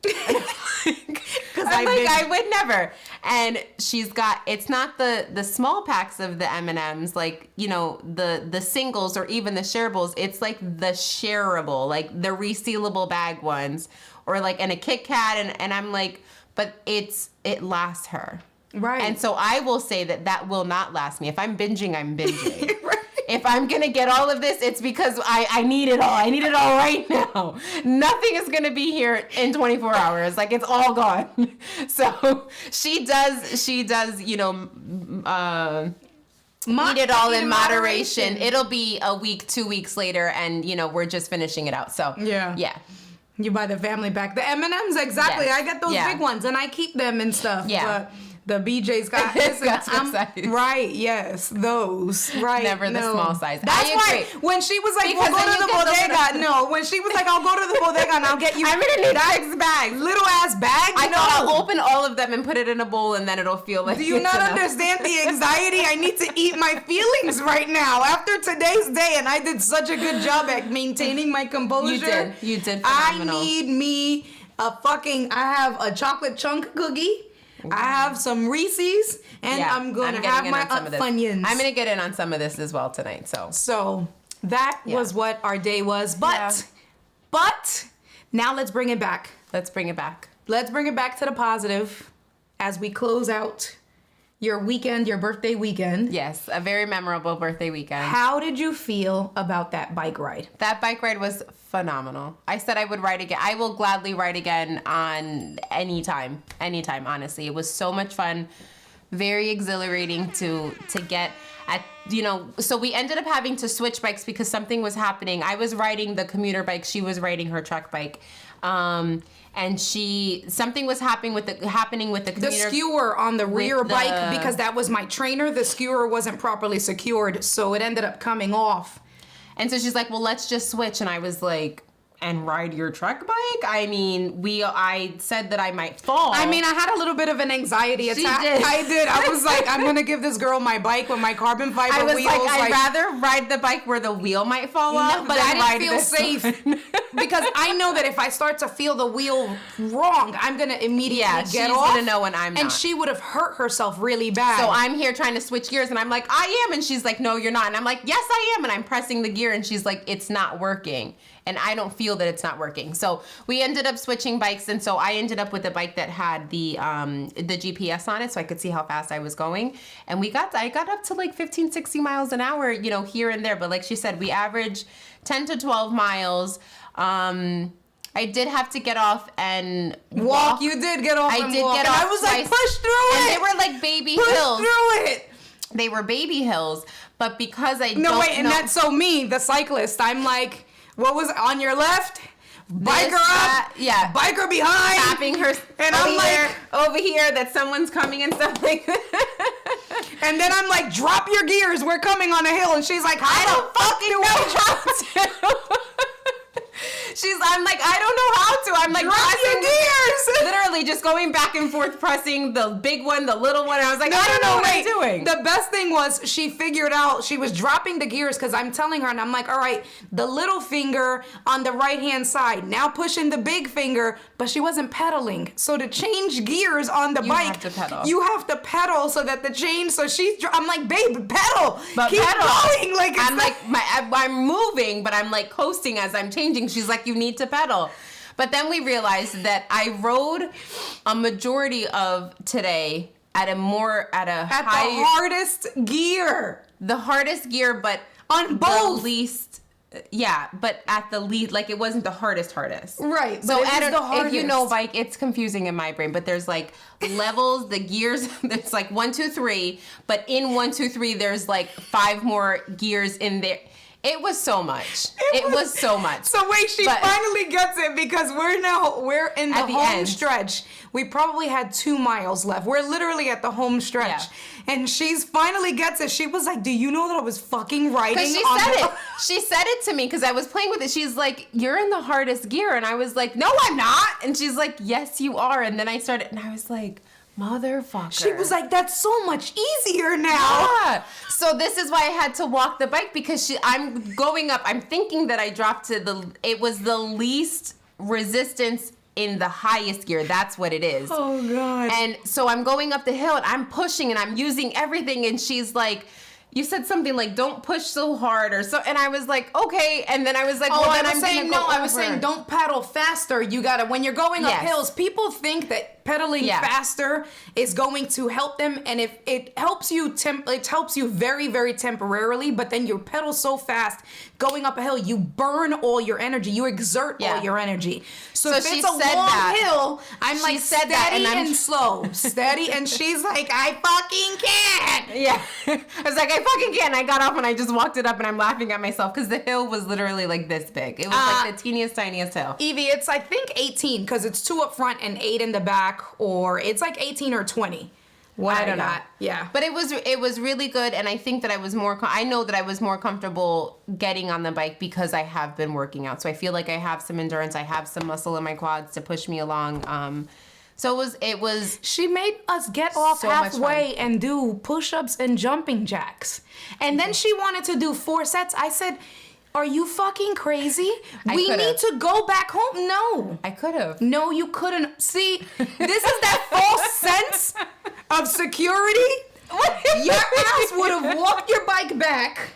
I would never. And she's got, it's not the small packs of the M&Ms, like, you know, the singles or even the shareables. It's like the shareable, like the resealable bag ones or like in a Kit Kat. And I'm like, but it lasts her. Right. And so I will say that will not last me. If I'm binging, I'm binging. Right. If I'm going to get all of this, it's because I need it all. I need it all right now. Nothing is going to be here in 24 hours. Like, it's all gone. So she does, you know, eat it all in moderation. It'll be a week, 2 weeks later, and, you know, we're just finishing it out. So, yeah. You buy the family pack. The M&Ms, exactly. Yes. I get those big ones, and I keep them and stuff. Yeah. But the BJ's got this. Right, yes, those. Right. Never the small size. That's why when she was like, we'll go to the bodega. When she was like, I'll go to the bodega and I'll get you. I'm going to need 6 bags. Little ass bag? I know. I'll open all of them and put it in a bowl and then it'll feel like. Do you not understand the anxiety? I need to eat my feelings right now after today's day, and I did such a good job at maintaining my composure. You did I phenomenal. need me I have a chocolate chunk cookie. I have some Reese's, and I'm going to have my Funyuns. I'm going to get in on some of this as well tonight. So that was what our day was. But now let's bring it back. Let's bring it back. Let's bring it back to the positive as we close out your weekend, your birthday weekend. Yes, a very memorable birthday weekend. How did you feel about that bike ride? That bike ride was phenomenal. I said I would ride again. I will gladly ride again on anytime, honestly. It was so much fun, very exhilarating to get at, you know, so we ended up having to switch bikes because something was happening. I was riding the commuter bike, she was riding her truck bike. And something was happening with the commuter. The skewer on the rear bike, because that was my trainer, the skewer wasn't properly secured, so it ended up coming off. And so she's like, well, let's just switch. And I was like, and ride your truck bike? I mean, I said that I might fall. I mean, I had a little bit of an anxiety attack. She did. I did. I was like, I'm going to give this girl my bike with my carbon fiber wheels. I was like, I'd rather ride the bike where the wheel might fall off. But I didn't feel safe because I know that if I start to feel the wheel wrong, I'm going to immediately get off. She's going to know when I'm not. And she would have hurt herself really bad. So I'm here trying to switch gears and I'm like, I am. And she's like, no, you're not. And I'm like, yes, I am. And I'm pressing the gear and she's like, it's not working. And I don't feel that it's not working. So we ended up switching bikes. And so I ended up with a bike that had the GPS on it so I could see how fast I was going. And I got up to like 15, 60 miles an hour, you know, here and there. But like she said, we average 10 to 12 miles. I did have to get off and walk. You did get off and walk. I was like, push through it. And they were like baby hills. Push through it. They were baby hills, But because I No, don't wait, and know, that's so me, the cyclist. I'm like, what was on your left? Biker that, up, yeah, biker behind, tapping her, and over I'm like, over here that someone's coming and stuff like that. and then I'm like, drop your gears, we're coming on a hill, and she's like, I how don't the fuck do I fucking know how to. I'm like, I don't know how to. I'm like, drop your gears? literally just going back and forth, pressing the big one, the little one. And I was like, I don't know what I'm doing. The best thing was she figured out, she was dropping the gears because I'm telling her, and I'm like, all right, the little finger on the right-hand side, now pushing the big finger, but she wasn't pedaling. So to change gears on the bike, have to pedal. you have to pedal so that the change, so I'm like, babe, pedal. But keep pedal. going. Like, I'm like, I'm moving, but I'm like coasting as I'm changing. She's like, you need to pedal. But then we realized that I rode a majority of today at the hardest gear. The hardest gear, but on both. the least. Yeah, but at the least, like it wasn't the hardest. Right. So but it was the if hardest. you know bike, it's confusing in my brain. But there's like levels, the gears. There's like 1, 2, 3. But in 1, 2, 3, there's like 5 more gears in there. It was so much. It was so much. So wait, she finally gets it because we're in the home end. stretch. We probably had 2 miles left. We're literally at the home stretch. Yeah. And she's finally gets it. She was like, do you know that I was fucking riding? Because she said it to me because I was playing with it. She's like, you're in the hardest gear. And I was like, no, I'm not. And she's like, yes, you are. And then I started, and I was like, motherfucker. She was like, that's so much easier now. Yeah. So this is why I had to walk the bike because I'm going up. I'm thinking that I dropped to it was the least resistance in the highest gear. That's what it is. Oh, God. And so I'm going up the hill and I'm pushing and I'm using everything. And she's like, you said something like, don't push so hard or so. And I was like, okay. And then I was like, well, then I'm saying, no, I was saying, don't pedal faster. You gotta, when you're going up hills, people think that pedaling faster is going to help them. And if it helps you, it helps you very, very temporarily, but then you pedal so fast going up a hill, you burn all your energy. You exert all your energy. So if she it's a long that. hill, I'm like said steady that, and I'm slow, steady. And she's like, I fucking can't. Yeah. I was like, I fucking can't. I got off and I just walked it up and I'm laughing at myself because the hill was literally like this big. It was like the teeniest, tiniest hill. Evie, it's I think 18 because it's 2 up front and 8 in the back, or it's like 18 or 20. I don't know. Yeah. But it was really good, and I think that I was I know that I was more comfortable getting on the bike because I have been working out. So I feel like I have some endurance. I have some muscle in my quads to push me along. So it was. She made us get off so much halfway and do push-ups and jumping jacks. And then she wanted to do 4 sets. I said, are you fucking crazy? We need to go back home. No. I could have. No, you couldn't. See, this is that false sense of security. Your ass would have walked your bike back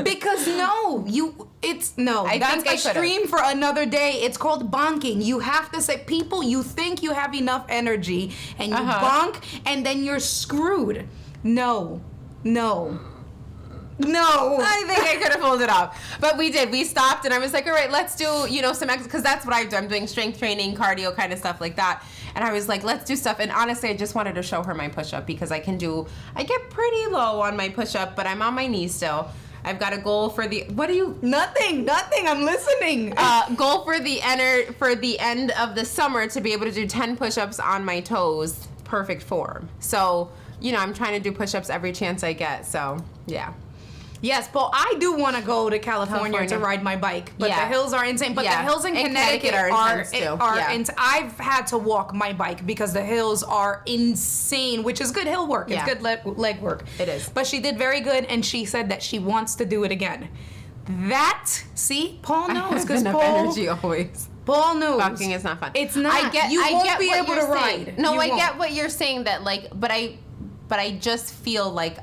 because that's extreme for another day. It's called bonking. You have to say, people, you think you have enough energy and you bonk and then you're screwed. No. I think I could have pulled it off. But we did. We stopped and I was like, all right, let's do, some exercise. Because that's what I do. I'm doing strength training, cardio kind of stuff like that. And I was like, let's do stuff. And honestly, I just wanted to show her my push-up because I get pretty low on my push-up, but I'm on my knees still. I've got a goal for Nothing. I'm listening. Goal for the end of the summer to be able to do 10 push-ups on my toes, perfect form. So, I'm trying to do push-ups every chance I get. So, yeah. Yes, but I do want to go to California to ride my bike. But the hills are insane. But the hills in Connecticut are intense. I've had to walk my bike because the hills are insane, which is good hill work. It's good leg work. It is. But she did very good, and she said that she wants to do it again. Paul knows because Paul energy always. Paul knows. Walking is not fun. It's not. You won't be able to ride. No, I get what you're saying. That but I just feel like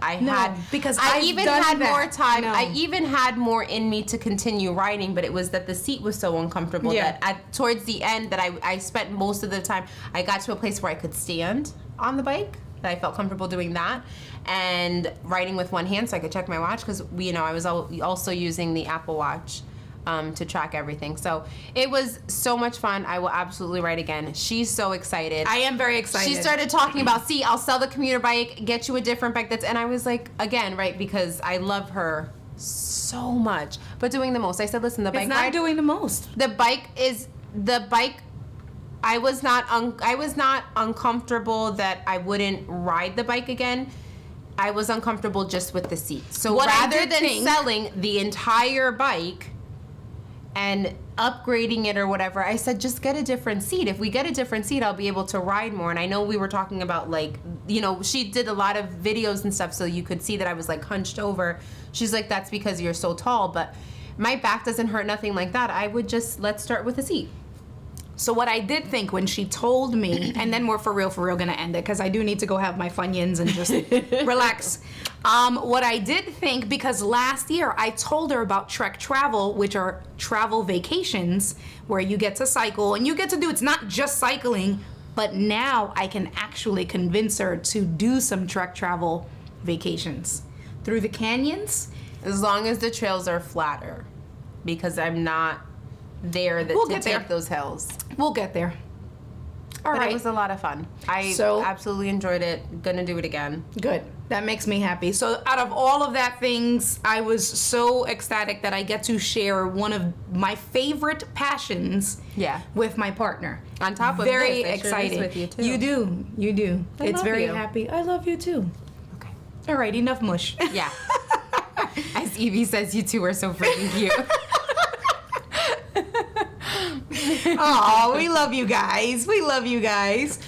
because I even had more time. No. I even had more in me to continue riding, but it was that the seat was so uncomfortable that towards the end that I spent most of the time. I got to a place where I could stand on the bike. That I felt comfortable doing that, and riding with one hand so I could check my watch because I was also using the Apple Watch to track everything. So it was so much fun. I will absolutely ride again. She's so excited. I am very excited. She started talking about, see, I'll sell the commuter bike, get you a different bike. And I was like, again, right, because I love her so much, but doing the most. I said, listen, the bike it's not ride, doing the most. the bike. I was not uncomfortable that I wouldn't ride the bike again. I was uncomfortable just with the seat. So rather than selling the entire bike and upgrading it or whatever, I said, just get a different seat. If we get a different seat, I'll be able to ride more. And I know we were talking about, like, you know, she did a lot of videos and stuff, so you could see that I was like hunched over. She's like, that's because you're so tall, but my back doesn't hurt, nothing like that. I would just, let's start with a seat. So what I did think when she told me, and then we're for real gonna end it because I do need to go have my Funyuns and just relax. What I did think, because last year I told her about Trek Travel, which are travel vacations where you get to cycle and you get to do, it's not just cycling, but now I can actually convince her to do some Trek Travel vacations through the canyons. As long as the trails are flatter, because I'm not there to take those hills. We'll get there. All right. It was a lot of fun. I absolutely enjoyed it. Gonna do it again. Good. That makes me happy. So out of all of that things, I was so ecstatic that I get to share one of my favorite passions with my partner. On top of very this, excited. With you too. You do. It's very you. happy. I love you too. Okay. All right, enough mush. Yeah. As Evie says, you two are so freaking cute. Oh, we love you guys. We love you guys.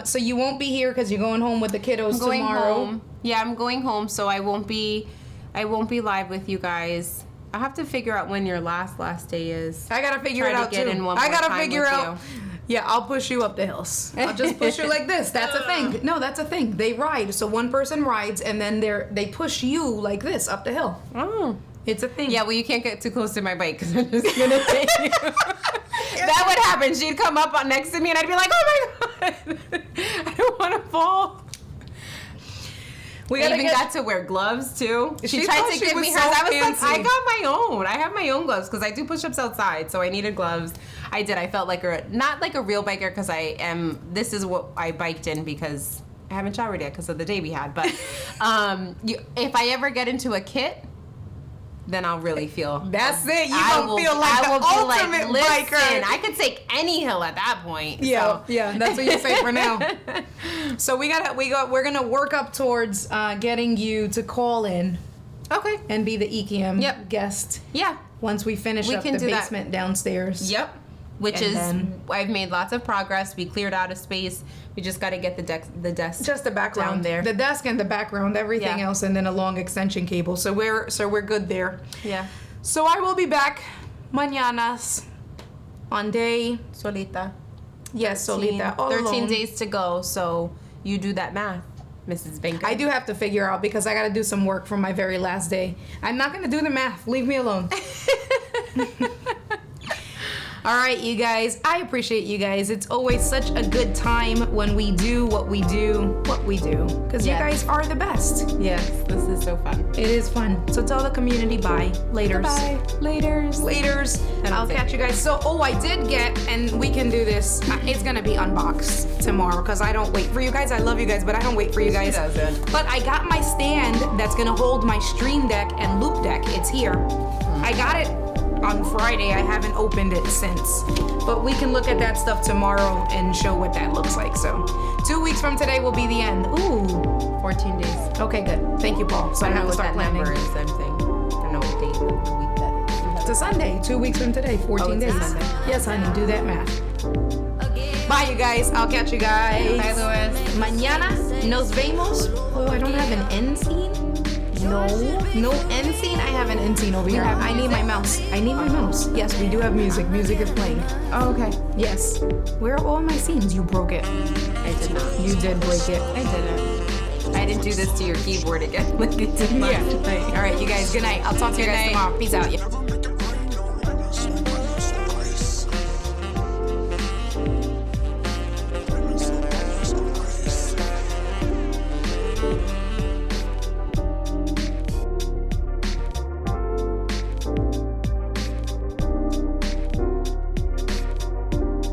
So you won't be here because you're going home with the kiddos tomorrow. Home. Yeah, I'm going home, so I won't be live with you guys. I have to figure out when your last day is. I gotta figure it out too. I gotta figure out. Yeah, I'll push you up the hills. I'll just push you like this. That's a thing. No, that's a thing. They ride. So one person rides and then they push you like this up the hill. Oh. It's a thing. Yeah, well, you can't get too close to my bike because I'm just going to take you. That would happen. She'd come up next to me and I'd be like, oh my God. I don't want to fall. We even got to wear gloves too. She tried to give me hers. I was like, I got my own. I have my own gloves because I do push-ups outside, so I needed gloves. I did. I felt like not like a real biker because this is what I biked in because I haven't showered yet because of the day we had. But if I ever get into a kit, then I'll really feel. That's it. You don't feel like the ultimate biker. I could take any hill at that point. Yeah, so. Yeah. That's what you say for now. So we're gonna work up towards getting you to call in. Okay. And be the EKM guest. Yeah. Once we finish up the basement downstairs. Yep. I've made lots of progress. We cleared out a space. We just got to get the desk. Just the background down there. The desk and the background, everything else, and then a long extension cable. So we're good there. Yeah. So I will be back mañanas on day solita. Yes, solita. 13 days to go. So you do that math, Mrs. Banker. I do have to figure out because I got to do some work for my very last day. I'm not going to do the math. Leave me alone. All right, you guys. I appreciate you guys. It's always such a good time when we do what we do. Because you guys are the best. Yes, this is so fun. It is fun. So tell the community bye. Laters. Bye. Laters. I'll catch you guys. So, I did get, and we can do this. It's going to be unboxed tomorrow because I don't wait for you guys. I love you guys, but I don't wait for you guys. She doesn't. But I got my stand that's going to hold my Stream Deck and Loop Deck. It's here. I got it on Friday. I haven't opened it since, but we can look at that stuff tomorrow and show what that looks like. So 2 weeks from today will be the end. Ooh, 14 days. Okay, good. Thank you, Paul. So I don't know what that number is. I'm saying. I don't know what date of the week that is. It's a Sunday. 2 weeks from today. 14 days. Yes, honey. Do that math. Bye, you guys. I'll catch you guys. Bye, Louis. Mañana nos vemos. Oh, I don't have an end scene. No end scene. I have an end scene over here. I need my mouse. Yes, we do have music. Music is playing. Oh, okay. Yes. Where are all my scenes? You broke it. I did not. You did break it. I didn't. I didn't do this to your keyboard again like it did last night. All right, you guys. Good night. I'll talk to you guys tomorrow. Peace out.